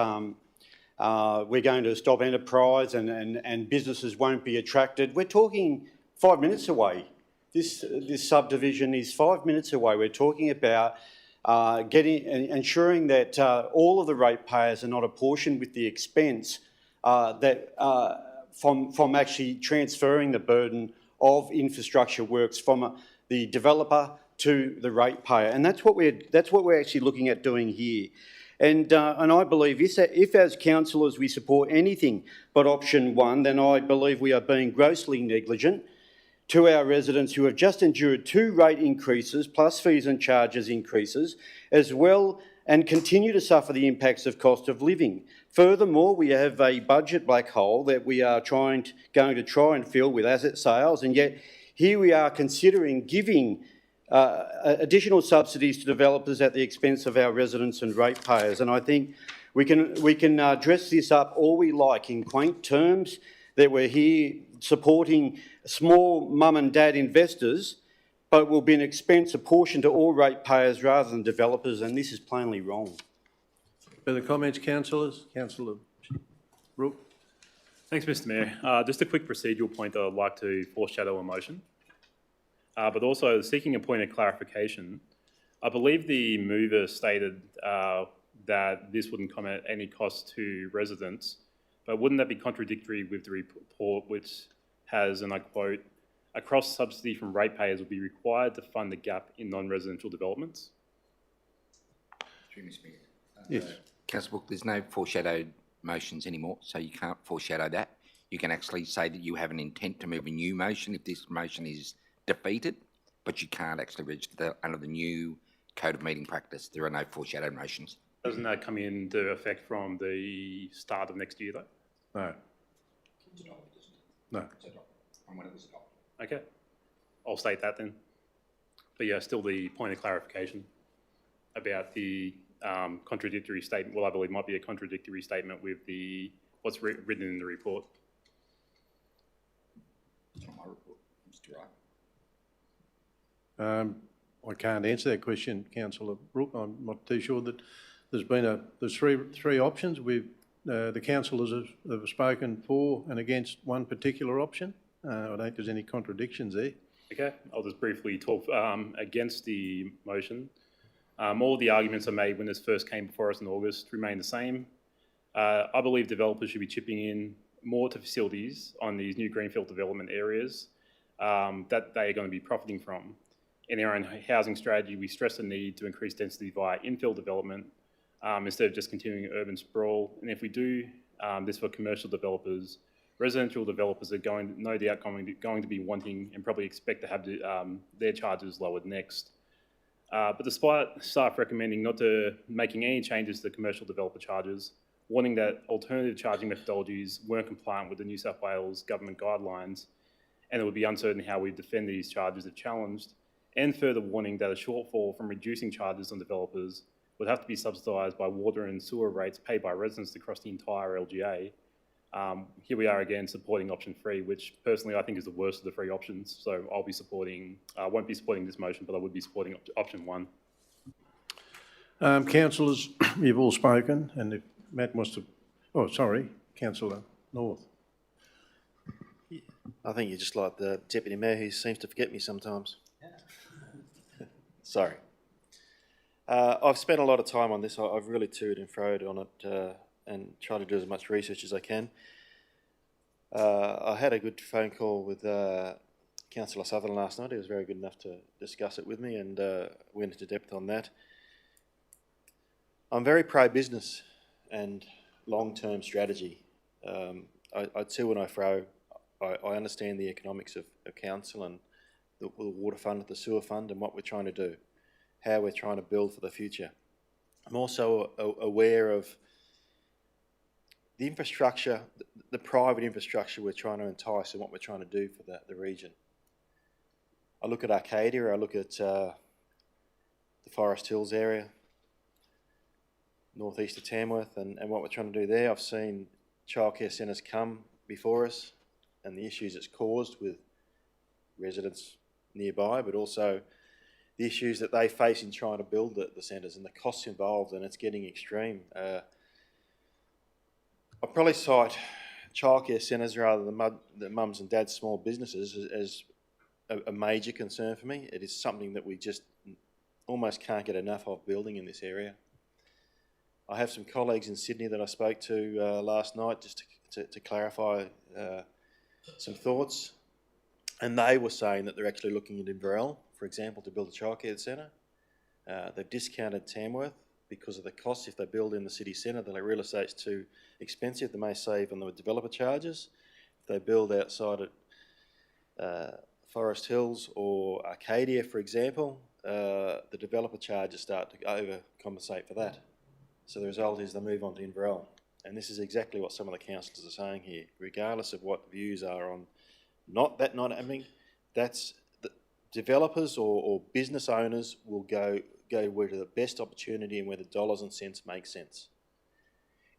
we're going to stop enterprise and businesses won't be attracted. We're talking 5 minutes away. This subdivision is 5 minutes away. We're talking about ensuring that all of the ratepayers are not apportioned with the expense from actually transferring the burden of infrastructure works from the developer to the ratepayer, and that's what we're actually looking at doing here. And I believe if as councillors we support anything but option 1, then I believe we are being grossly negligent to our residents who have just endured 2 rate increases plus fees and charges increases as well, and continue to suffer the impacts of cost of living. Furthermore, we have a budget black hole that we are going to try and fill with asset sales, and yet here we are considering giving additional subsidies to developers at the expense of our residents and ratepayers. And I think we can dress this up all we like in quaint terms, that we're here supporting small mum and dad investors, but it will be an expense apportioned to all ratepayers rather than developers, and this is plainly wrong. Further comments, councillors? Councillor Rook. Thanks, Mr. Mayor. Just a quick procedural point that I'd like to foreshadow a motion, but also seeking a point of clarification. I believe the mover stated that this wouldn't come at any cost to residents, but wouldn't that be contradictory with the report which has, and I quote, a cross subsidy from ratepayers will be required to fund the gap in non-residential developments. Yes. Councillor Book, there's no foreshadowed motions anymore, so you can't foreshadow that. You can actually say that you have an intent to move a new motion if this motion is defeated, but you can't actually register that under the new Code of Meeting Practice. There are no foreshadowed motions. Doesn't that come into effect from the start of next year though? No. No. Okay, I'll state that then. But yeah, still the point of clarification about the contradictory statement. Well, I believe might be a contradictory statement with the what's written in the report. It's not my report, Mr. Wright. I can't answer that question, Councillor Brooke. I'm not too sure that there's three options. The councillors have spoken for and against one particular option. I don't think there's any contradictions there. Okay, I'll just briefly talk against the motion. All the arguments I made when this first came before us in August remain the same. I believe developers should be chipping in more to facilities on these new greenfield development areas that they are going to be profiting from. In our own housing strategy, we stress the need to increase density via infill development instead of just continuing urban sprawl. And if we do this for commercial developers, residential developers are no doubt going to be wanting and probably expect to have their charges lowered next. But despite staff recommending not to making any changes to commercial developer charges, warning that alternative charging methodologies weren't compliant with the New South Wales government guidelines, and it would be uncertain how we defend these charges if challenged, and further warning that a shortfall from reducing charges on developers would have to be subsidised by water and sewer rates paid by residents across the entire LGA. Here we are again supporting option 3, which personally I think is the worst of the 3 options. So I'll be supporting, won't be supporting this motion, but I would be supporting option 1. Councillors, you've all spoken, and if Matt wants to, oh sorry, Councillor North. I think you're just like the Deputy Mayor who seems to forget me sometimes. Sorry. I've spent a lot of time on this. I've really toed and froed on it and tried to do as much research as I can. I had a good phone call with Councillor Sutherland last night. He was very good enough to discuss it with me and went into depth on that. I'm very pro-business and long-term strategy. I to and I fro. I understand the economics of council and the water fund, the sewer fund, and what we're trying to do, how we're trying to build for the future. I'm also aware of the infrastructure, the private infrastructure we're trying to entice and what we're trying to do for the region. I look at Arcadia, I look at the Forest Hills area, northeast of Tamworth, and what we're trying to do there. I've seen childcare centres come before us and the issues it's caused with residents nearby, but also the issues that they face in trying to build the centres and the costs involved, and it's getting extreme. I'd probably cite childcare centres rather than the mums and dads' small businesses as a major concern for me. It is something that we just almost can't get enough of building in this area. I have some colleagues in Sydney that I spoke to last night just to clarify some thoughts, and they were saying that they're actually looking at Inverell, for example, to build a childcare centre. They've discounted Tamworth because of the costs. If they build in the city centre, the real estate's too expensive. They may save on the developer charges. If they build outside at Forest Hills or Arcadia, for example, the developer charges start to overcompensate for that. So the result is they move on to Inverell. And this is exactly what some of the councillors are saying here. Regardless of what views are on not happening, that's the developers or business owners will go where the best opportunity and where the dollars and cents make sense.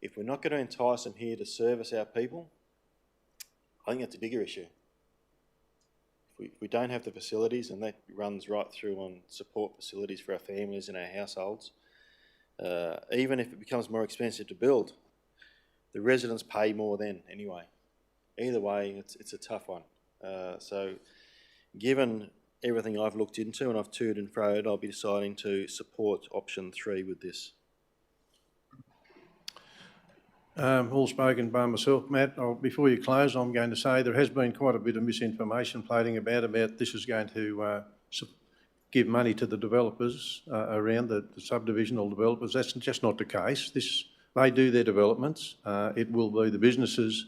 If we're not going to entice them here to service our people, I think that's a bigger issue. If we don't have the facilities, and that runs right through on support facilities for our families and our households, even if it becomes more expensive to build, the residents pay more then anyway. Either way, it's a tough one. So given everything I've looked into and I've toed and froed, I'll be deciding to support option 3 with this. All spoken by myself, Matt. Before you close, I'm going to say there has been quite a bit of misinformation floating about this is going to give money to the developers around the subdivisional developers. That's just not the case. They do their developments. It will be the businesses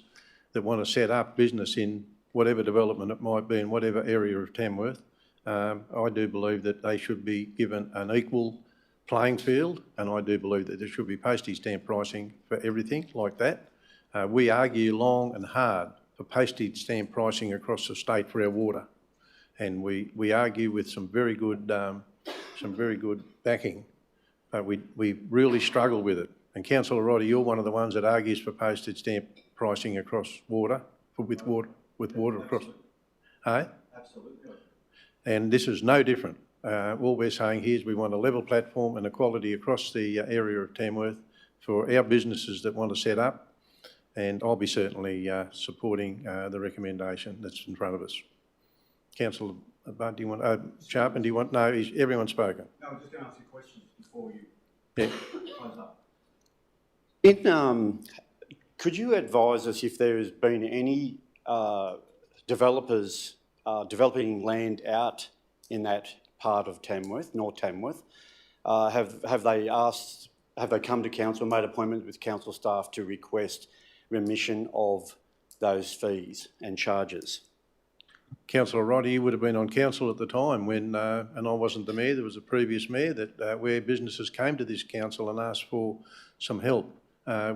that want to set up business in whatever development it might be in whatever area of Tamworth. I do believe that they should be given an equal playing field, and I do believe that there should be postage stamp pricing for everything like that. We argue long and hard for postage stamp pricing across the state for our water, and we argue with some very good backing, but we really struggle with it. And Councillor Roddy, you're one of the ones that argues for postage stamp pricing across water, with water across. Hey? Absolutely. And this is no different. All we're saying here is we want a level platform and equality across the area of Tamworth for our businesses that want to set up, and I'll be certainly supporting the recommendation that's in front of us. Councillor Budd, do you want, Sharpen, do you want, no, everyone's spoken. No, I'm just going to ask you questions before you close up. Could you advise us if there has been any developers developing land out in that part of Tamworth, North Tamworth? Have they come to council, made appointments with council staff to request remission of those fees and charges? Councillor Roddy, you would have been on council at the time when, and I wasn't the mayor, there was a previous mayor that where businesses came to this council and asked for some help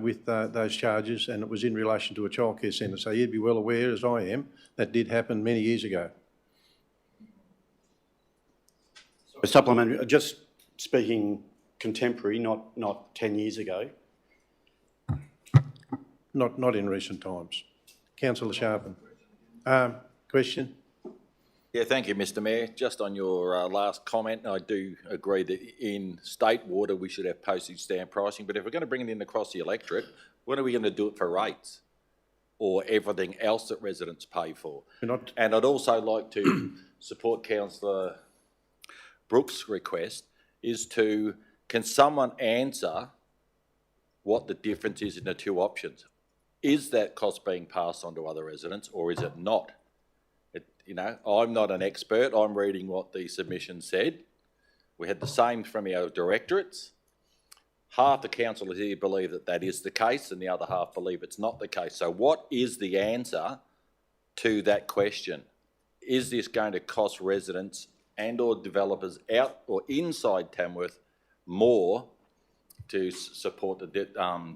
with those charges, and it was in relation to a childcare centre. So you'd be well aware, as I am, that did happen many years ago. A supplement, just speaking contemporary, not 10 years ago. Not in recent times. Councillor Sharpen. Question? Yeah, thank you, Mr Mayor. Just on your last comment, I do agree that in state water we should have postage stamp pricing, but if we're going to bring it in across the electorate, when are we going to do it for rates or everything else that residents pay for? And I'd also like to support Councillor Brooks' request is to, can someone answer what the difference is in the two options? Is that cost being passed on to other residents or is it not? I'm not an expert. I'm reading what the submission said. We had the same from our directorates. Half the councillors here believe that that is the case and the other half believe it's not the case. So what is the answer to that question? Is this going to cost residents and or developers out or inside Tamworth more to support the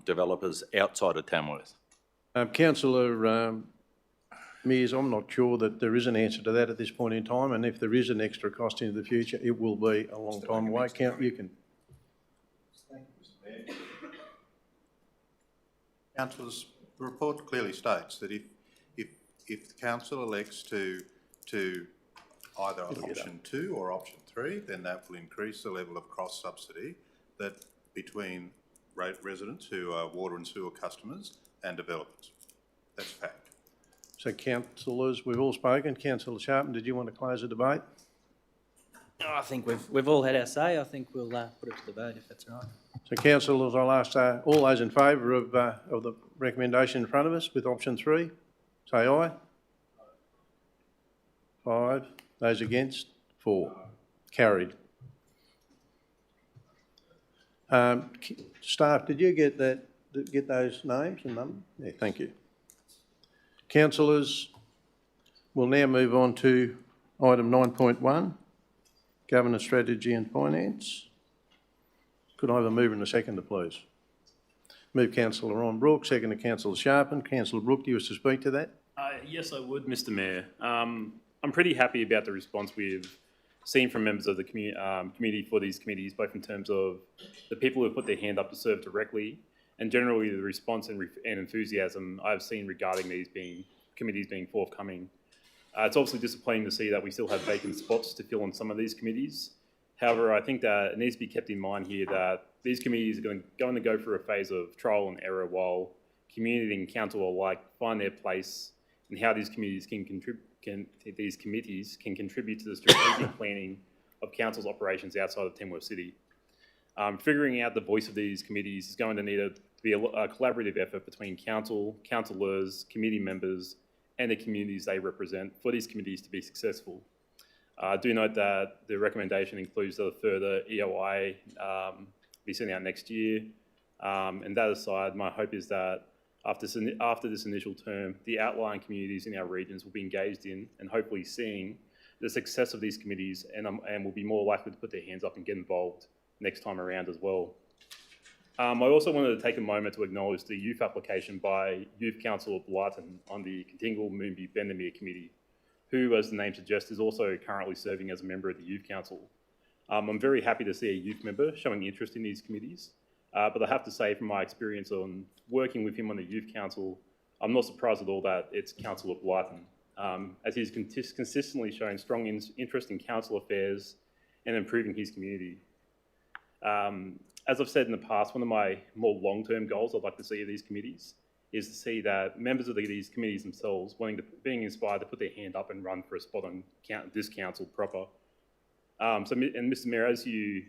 developers outside of Tamworth? Councillor Mears, I'm not sure that there is an answer to that at this point in time, and if there is an extra cost into the future, it will be a long time away. You can. Thank you, Mr Mayor. Councillors, the report clearly states that if the council elects to either option 2 or option 3, then that will increase the level of cross subsidy that between residents who are water and sewer customers and developers. That's fact. So, councillors, we've all spoken. Councillor Sharpen, did you want to close the debate? I think we've all had our say. I think we'll put it to the vote if that's right. So, councillors, I'll ask all those in favour of the recommendation in front of us with option 3, say aye. 5. Those against? 4. Carried. Staff, did you get that? Get those names and numbers? Yeah, thank you. Councillors, we'll now move on to item 9.1, Governance Strategy and Finance. Could I have a mover and a seconder, please? Move Councillor Ron Brooke, second to Councillor Sharpen. Councillor Brooke, do you wish to speak to that? Yes, I would, Mr Mayor. I'm pretty happy about the response we've seen from members of the committee for these committees, both in terms of the people who have put their hand up to serve directly and generally the response and enthusiasm I've seen regarding these committees being forthcoming. It's obviously disappointing to see that we still have vacant spots to fill on some of these committees. However, I think that it needs to be kept in mind here that these committees are going to go through a phase of trial and error while community and council alike find their place and how these committees can contribute to the strategic planning of council's operations outside of Tamworth City. Figuring out the voice of these committees is going to need to be a collaborative effort between council, councillors, committee members, and the communities they represent for these committees to be successful. Do note that the recommendation includes a further EOI be sent out next year. And that aside, my hope is that after this initial term, the outlying communities in our regions will be engaged in and hopefully seeing the success of these committees and will be more likely to put their hands up and get involved next time around as well. I also wanted to take a moment to acknowledge the youth application by Youth Councillor Blyton on the Contingal Moonbi Bendemeer Committee, who, as the name suggests, is also currently serving as a member of the Youth Council. I'm very happy to see a youth member showing interest in these committees, but I have to say from my experience on working with him on the Youth Council, I'm not surprised at all that it's Councillor Blyton, as he's consistently shown strong interest in council affairs and improving his community. As I've said in the past, one of my more long-term goals I'd like to see of these committees is to see that members of these committees themselves being inspired to put their hand up and run for a spot on this council proper. And Mr. Mayor, as you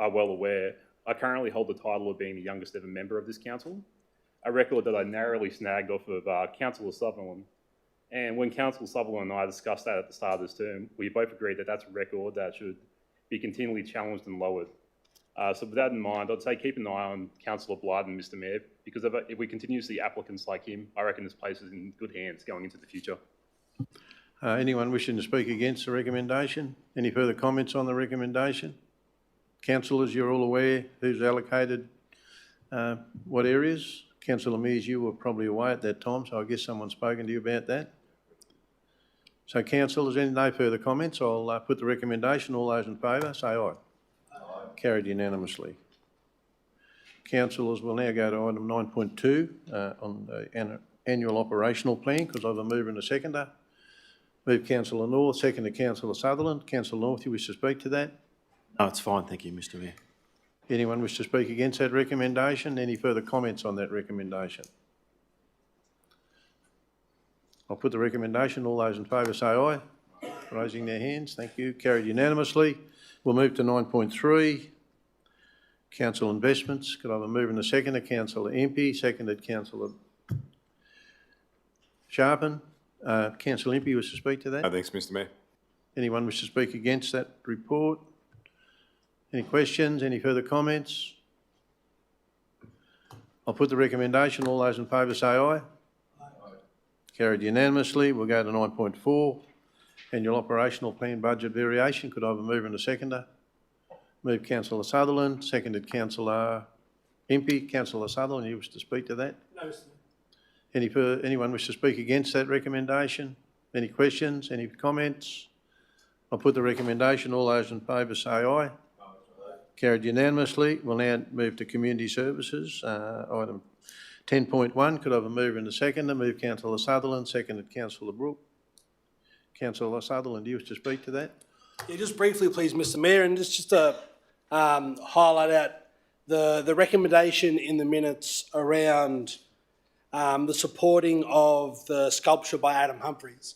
are well aware, I currently hold the title of being the youngest ever member of this council, a record that I narrowly snagged off of Councillor Sutherland. And when Councillor Sutherland and I discussed that at the start of this term, we both agreed that that's a record that should be continually challenged and lowered. So with that in mind, I'd say keep an eye on Councillor Blyton, Mr. Mayor, because if we continue to see applicants like him, I reckon this place is in good hands going into the future. Anyone wishing to speak against the recommendation? Any further comments on the recommendation? Councillors, you're all aware who's allocated what areas? Councillor Mears, you were probably away at that time, so I guess someone's spoken to you about that. So councillors, no further comments? I'll put the recommendation. All those in favour, say aye. Carried unanimously. Councillors, will now go to item 9.2 on the annual operational plan, because I have a mover and a seconder. Move Councillor North, seconded Councillor Sutherland. Councillor North, you wish to speak to that? No, it's fine, thank you, Mr. Mayor. Anyone wish to speak against that recommendation? Any further comments on that recommendation? I'll put the recommendation. All those in favour say aye. Raising their hands, thank you. Carried unanimously. We'll move to 9.3, council investments. Could I have a mover and a seconder? Councillor Impey, seconded Councillor Sharpen. Councillor Impey wishes to speak to that? Thanks, Mr. Mayor. Anyone wish to speak against that report? Any questions? Any further comments? I'll put the recommendation. All those in favour say aye. Aye. Carried unanimously. We'll go to 9.4. Annual operational plan budget variation. Could I have a mover and a seconder? Move Councillor Sutherland, seconded Councillor Impey. Councillor Sutherland, you wish to speak to that? No, Mr. Anyone wish to speak against that recommendation? Any questions? Any comments? I'll put the recommendation. All those in favour say aye. Carried unanimously. We'll now move to community services. Item 10.1. Could I have a mover and a seconder? Move Councillor Sutherland, seconded Councillor Brooke. Councillor Sutherland, do you wish to speak to that? Yeah, just briefly, please, Mr. Mayor, and just to highlight out the recommendation in the minutes around the supporting of the sculpture by Adam Humphries.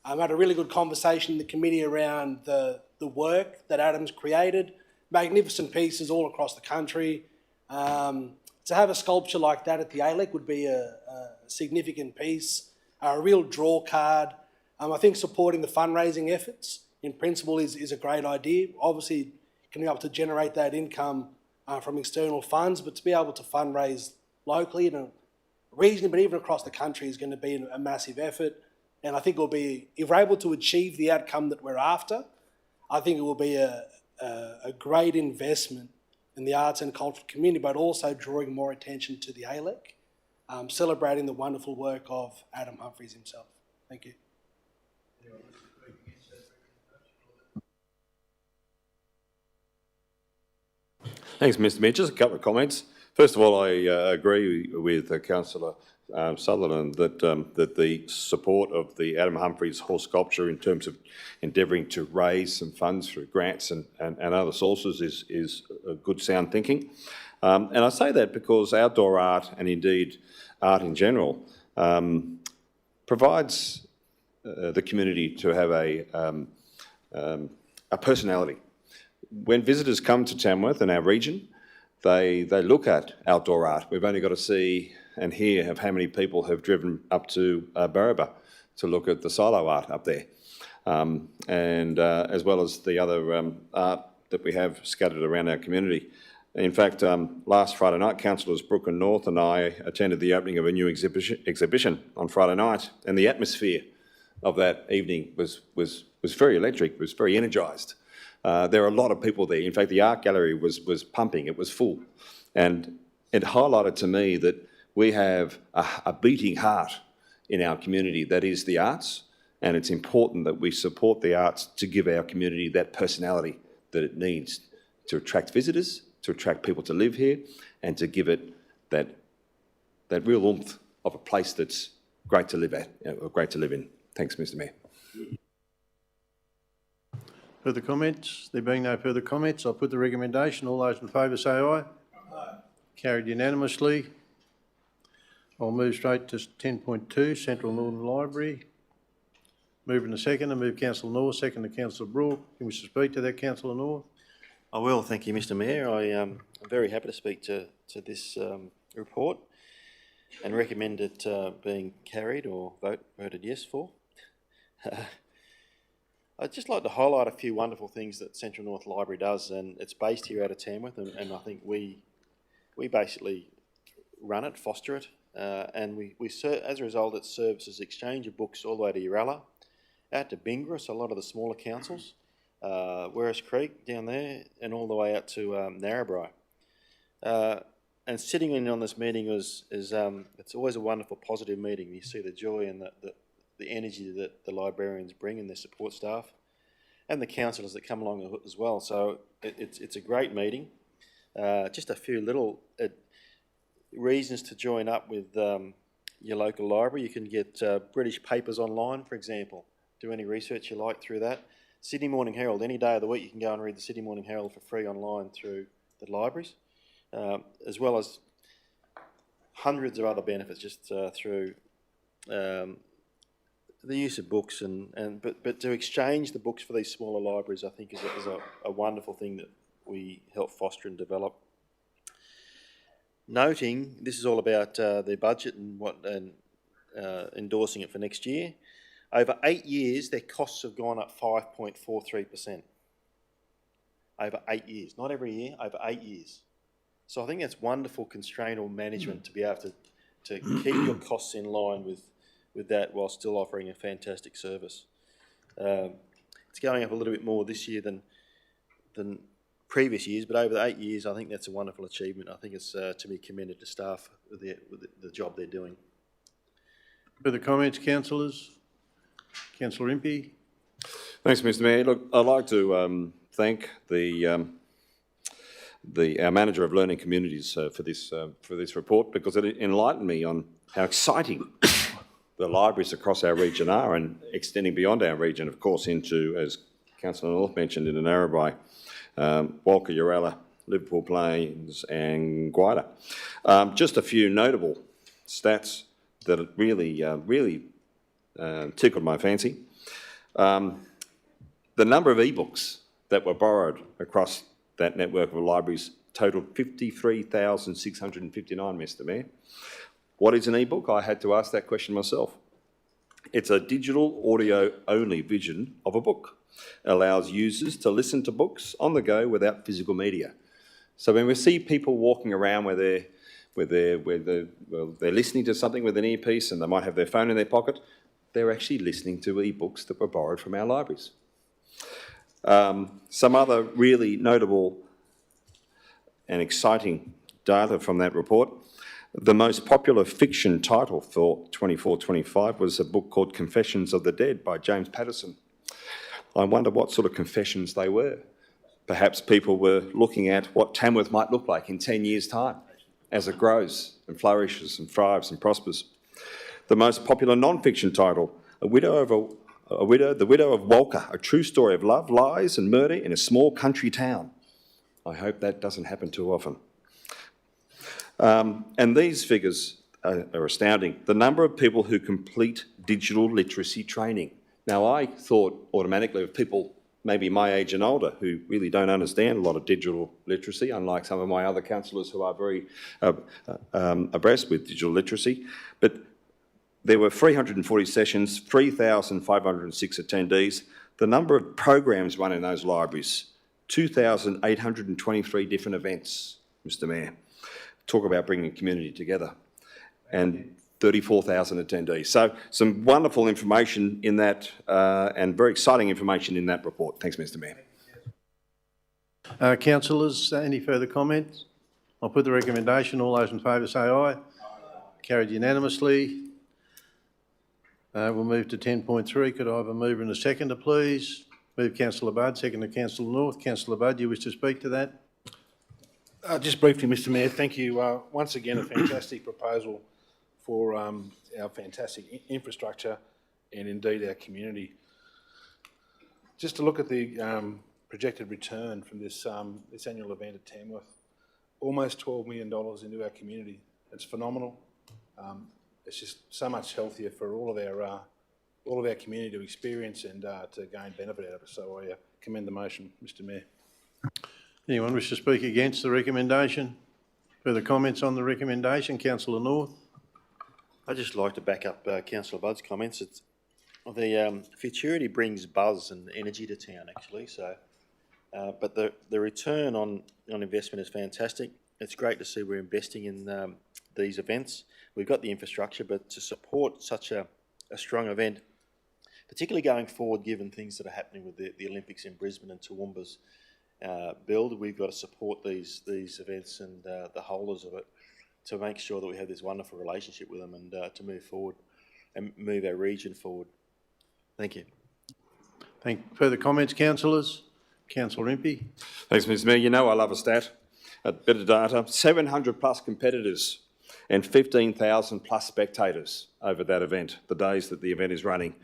I had a really good conversation in the committee around the work that Adam's created, magnificent pieces all across the country. To have a sculpture like that at the ALEC would be a significant piece, a real draw card. I think supporting the fundraising efforts in principle is a great idea. Obviously, can be able to generate that income from external funds, but to be able to fundraise locally in a region, but even across the country, is going to be a massive effort. And I think it will be, if we're able to achieve the outcome that we're after, I think it will be a great investment in the arts and cultural community, but also drawing more attention to the ALEC, celebrating the wonderful work of Adam Humphries himself. Thank you. Thanks, Mr. Mayor. Just a couple of comments. First of all, I agree with Councillor Sutherland that the support of the Adam Humphries horse sculpture in terms of endeavouring to raise some funds through grants and other sources is a good sound thinking. And I say that because outdoor art, and indeed art in general, provides the community to have a personality. When visitors come to Tamworth and our region, they look at outdoor art. We've only got to see and hear of how many people have driven up to Barraba to look at the silo art up there, and as well as the other art that we have scattered around our community. In fact, last Friday night, Councillors Brooke and North and I attended the opening of a new exhibition on Friday night, and the atmosphere of that evening was very electric, was very energised. There were a lot of people there. In fact, the art gallery was pumping, it was full. And it highlighted to me that we have a beating heart in our community that is the arts, and it's important that we support the arts to give our community that personality that it needs to attract visitors, to attract people to live here, and to give it that real oomph of a place that's great to live at, or great to live in. Thanks, Mr. Mayor. Further comments? There being no further comments, I'll put the recommendation. All those in favour say aye. Aye. Carried unanimously. I'll move straight to 10.2, Central Northern Library. Moving to second, I move Councillor North, second to Councillor Brooke. Can we speak to that, Councillor North? I will, thank you, Mr. Mayor. I'm very happy to speak to this report and recommend it being carried or voted yes for. I'd just like to highlight a few wonderful things that Central North Library does, and it's based here out of Tamworth, and I think we basically run it, foster it, and we as a result it serves as exchange of books all the way to Uralla, out to Bingara, so a lot of the smaller councils, Werris Creek down there, and all the way out to Narrabri. And sitting in on this meeting is it's always a wonderful, positive meeting. You see the joy and the energy that the librarians bring and their support staff, and the councillors that come along as well. So it's a great meeting. Just a few little reasons to join up with your local library. You can get British papers online, for example. Do any research you like through that. Sydney Morning Herald, any day of the week you can go and read the Sydney Morning Herald for free online through the libraries, as well as hundreds of other benefits just through the use of books but to exchange the books for these smaller libraries, I think is a wonderful thing that we help foster and develop. Noting this is all about their budget and endorsing it for next year. Over 8 years, their costs have gone up 5.43%. Over 8 years, not every year, over 8 years. So I think that's wonderful constraint or management to be able to keep your costs in line with that while still offering a fantastic service. It's going up a little bit more this year than previous years, but over the 8 years, I think that's a wonderful achievement. I think it's to be commended to staff with the job they're doing. Further comments, councillors? Councillor Impey. Thanks, Mr. Mayor. Look, I'd like to thank our manager of learning communities for this report, because it enlightened me on how exciting the libraries across our region are, and extending beyond our region, of course, into, as Councillor North mentioned, into Narrabri, Walker, Uralla, Liverpool Plains and Guida. Just a few notable stats that really tickled my fancy. The number of ebooks that were borrowed across that network of libraries totaled 53,659, Mr. Mayor. What is an ebook? I had to ask that question myself. It's a digital audio-only vision of a book. It allows users to listen to books on the go without physical media. So when we see people walking around where they're listening to something with an earpiece and they might have their phone in their pocket, they're actually listening to ebooks that were borrowed from our libraries. Some other really notable and exciting data from that report. The most popular fiction title for 24-25 was a book called Confessions of the Dead by James Patterson. I wonder what sort of confessions they were. Perhaps people were looking at what Tamworth might look like in 10 years' time as it grows and flourishes and thrives and prospers. The most popular non-fiction title, The Widow of Walker, a true story of love, lies and murder in a small country town. I hope that doesn't happen too often. And these figures are astounding. The number of people who complete digital literacy training. Now, I thought automatically of people maybe my age and older, who really don't understand a lot of digital literacy, unlike some of my other councillors who are very abreast with digital literacy. But there were 340 sessions, 3,506 attendees. The number of programs run in those libraries, 2,823 different events, Mr Mayor. Talk about bringing community together. And 34,000 attendees. So some wonderful information in that and very exciting information in that report. Thanks, Mr Mayor. Councillors, any further comments? I'll put the recommendation. All those in favour say aye. Carried unanimously. We'll move to 10.3. Could I have a mover and a seconder, please? Move Councillor Budd, seconder Councillor North. Councillor Budd, you wish to speak to that? Just briefly, Mr Mayor, thank you. Once again, a fantastic proposal for our fantastic infrastructure and indeed our community. Just to look at the projected return from this annual event at Tamworth, almost $12 million into our community. It's phenomenal. It's just so much healthier for all of our community to experience and to gain benefit out of it. So I commend the motion, Mr Mayor. Anyone wish to speak against the recommendation? Further comments on the recommendation? Councillor North. I'd just like to back up Councillor Budd's comments. It's, the futurity brings buzz and energy to town, actually. So, but the return on investment is fantastic. It's great to see we're investing in these events. We've got the infrastructure, but to support such a strong event, particularly going forward, given things that are happening with the Olympics in Brisbane and Toowoomba's build, we've got to support these events and the holders of it, to make sure that we have this wonderful relationship with them and to move forward and move our region forward. Thank you. Further comments, councillors? Councillor Impey. Thanks, Mr Mayor. You know I love a stat, a bit of data. 700 plus competitors and 15,000 plus spectators over that event, the days that the event is running.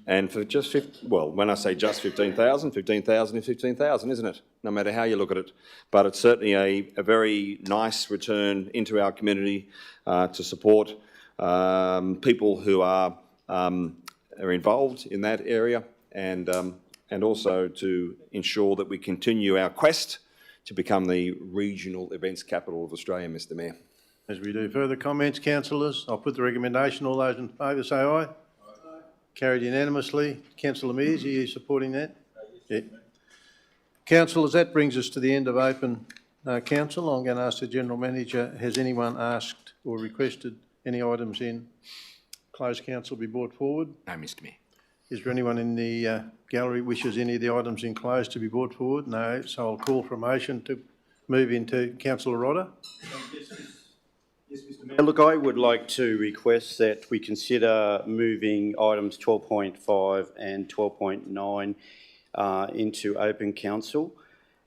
And for just, when I say just 15,000, 15,000 is 15,000, isn't it? No matter how you look at it. But it's certainly a very nice return into our community to support people who are involved in that area and also to ensure that we continue our quest to become the regional events capital of Australia, Mr Mayor. As we do further comments, councillors, I'll put the recommendation. All those in favour say aye. Carried unanimously. Councillor Mears, are you supporting that? Yeah. Councillors, that brings us to the end of open council. I'm going to ask the General Manager, has anyone asked or requested any items in closed council be brought forward? No, Mr Mayor. Is there anyone in the gallery wishes any of the items in closed to be brought forward? No, so I'll call for a motion to move into Councillor Rodder. Look, I would like to request that we consider moving items 12.5 and 12.9 into open council.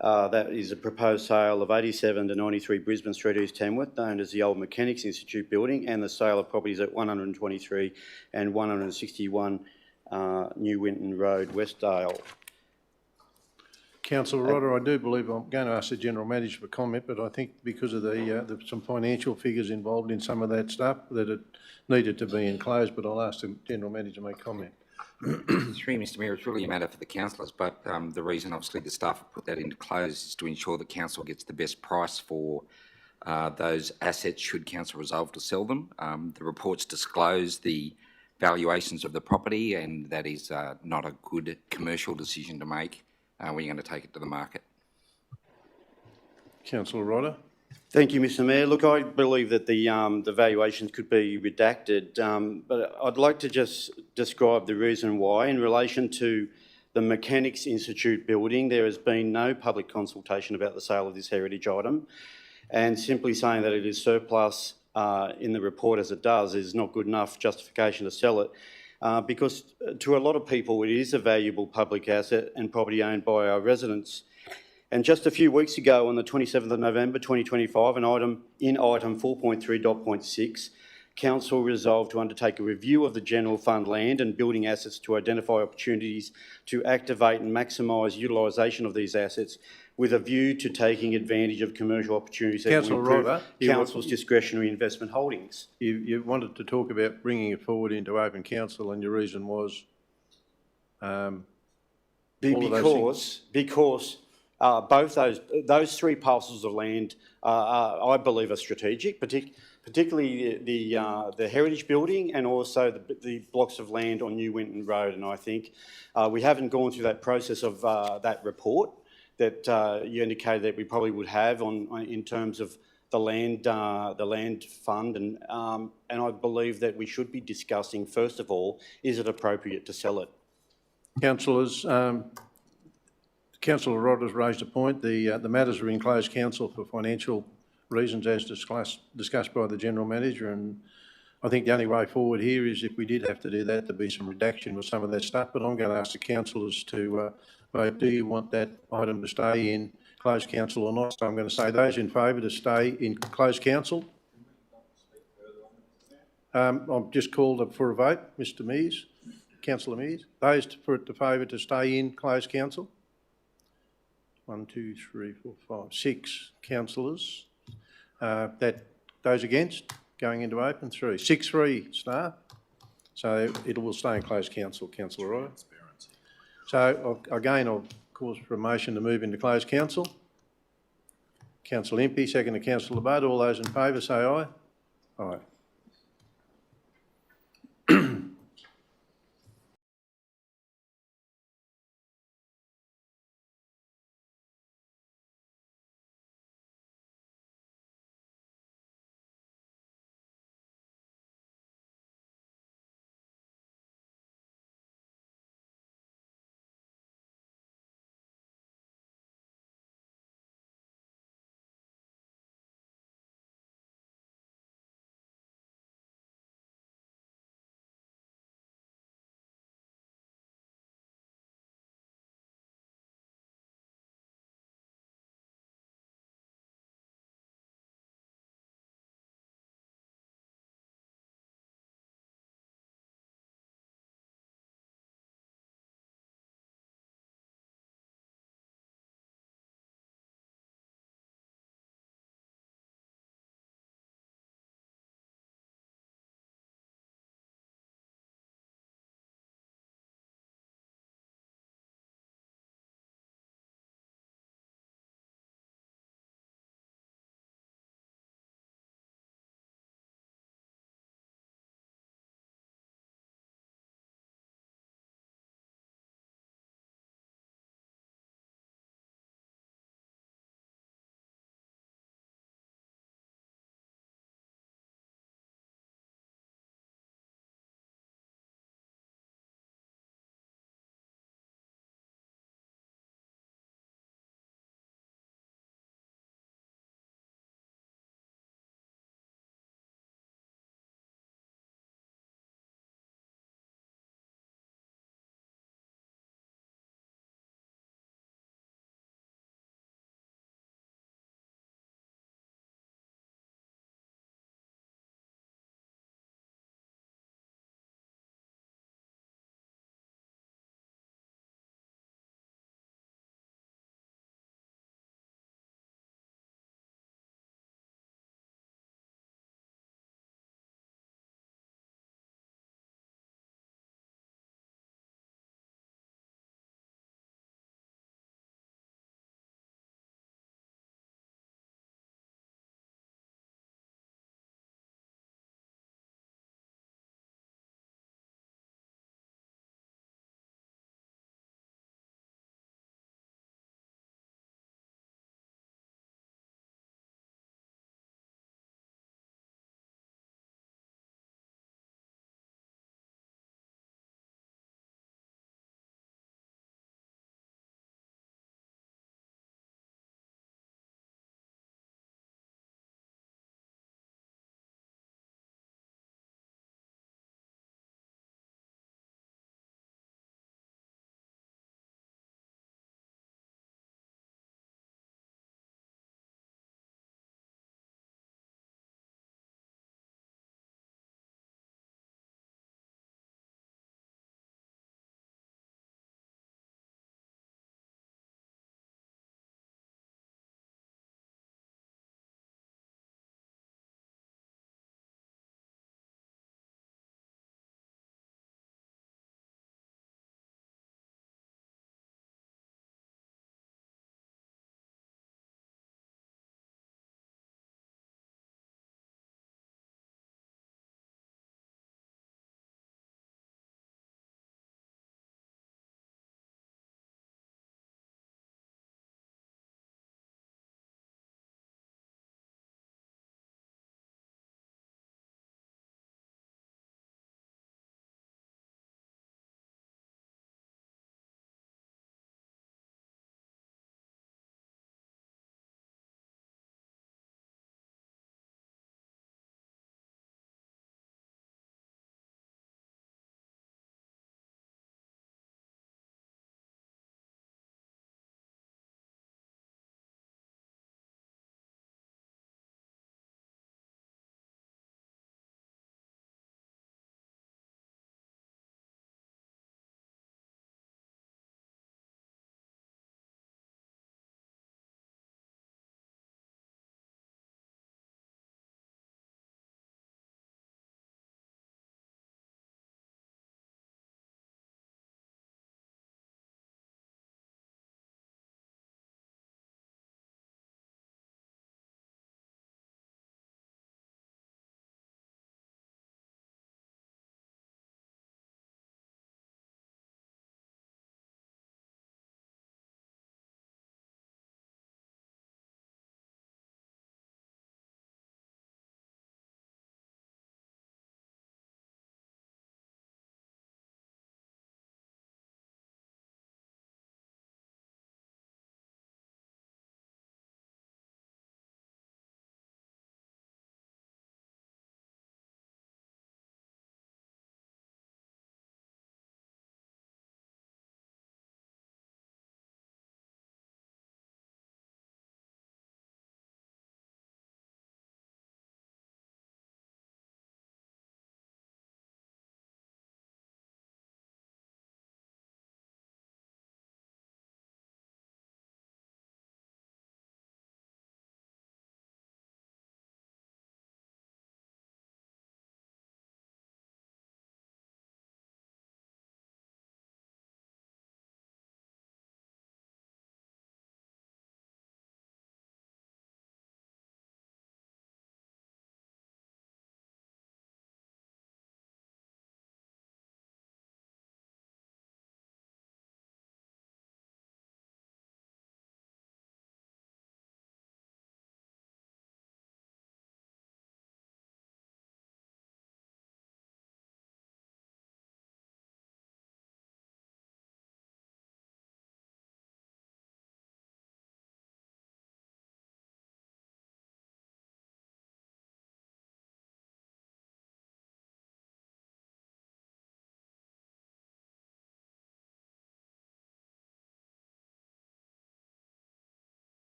That is a proposed sale of 87 to 93 Brisbane Street, East Tamworth, known as the old Mechanics Institute building, and the sale of properties at 123 and 161 New Winton Road, Westdale. Councillor Rodder, I do believe I'm going to ask the General Manager for comment, but I think because of some financial figures involved in some of that stuff, that it needed to be enclosed, but I'll ask the General Manager to make comment. Through Mr Mayor, it's really a matter for the councillors, but the reason obviously the staff have put that into closed is to ensure the council gets the best price for those assets should council resolve to sell them. The reports disclose the valuations of the property, and that is not a good commercial decision to make when you're going to take it to the market. Councillor Rodder. Thank you, Mr Mayor. Look, I believe that the valuations could be redacted, but I'd like to just describe the reason why. In relation to the Mechanics Institute building, there has been no public consultation about the sale of this heritage item, and simply saying that it is surplus in the report as it does is not good enough justification to sell it. Because to a lot of people it is a valuable public asset and property owned by our residents. And just a few weeks ago, on the 27th of November 2025, in item 4.3.6, Council resolved to undertake a review of the general fund land and building assets to identify opportunities to activate and maximise utilisation of these assets with a view to taking advantage of commercial opportunities that will improve Council's discretionary investment holdings. You wanted to talk about bringing it forward into open council, and your reason was? All of those things. Because both those three parcels of land, I believe, are strategic, particularly the heritage building and also the blocks of land on New Winton Road. And I think we haven't gone through that process of that report that you indicated that we probably would have in terms of the land fund, and I believe that we should be discussing first of all, is it appropriate to sell it? Councillors, Councillor Rod has raised a point. The matters are in closed council for financial reasons as discussed by the General Manager, and I think the only way forward here is if we did have to do that, there'd be some redaction of some of that stuff, but I'm going to ask the councillors to vote, do you want that item to stay in closed council or not? So I'm going to say those in favour to stay in closed council. I've just called for a vote, Mr Mears, Councillor Mears. Those for it to favour to stay in closed council? 1, 2, 3, 4, 5, 6 councillors. Those against? Going into open? 3. 6-3 staff. So it will stay in closed council, Councillor Roy. So again, I'll call for a motion to move into closed council. Councillor Impey, second to Councillor Budd. All those in favour say aye. Aye.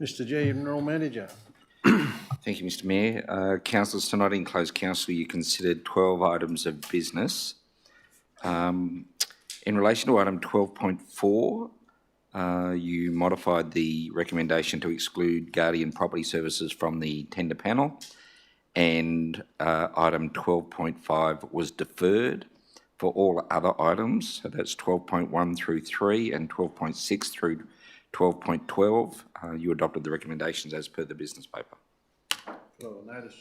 Mr General Manager. Thank you, Mr Mayor. Councillors, tonight in closed council, you considered 12 items of business. In relation to item 12.4, you modified the recommendation to exclude Guardian Property Services from the tender panel, and item 12.5 was deferred. For all other items, so that's 12.1 through 3 and 12.6 through 12.12, you adopted the recommendations as per the business paper. Well, notice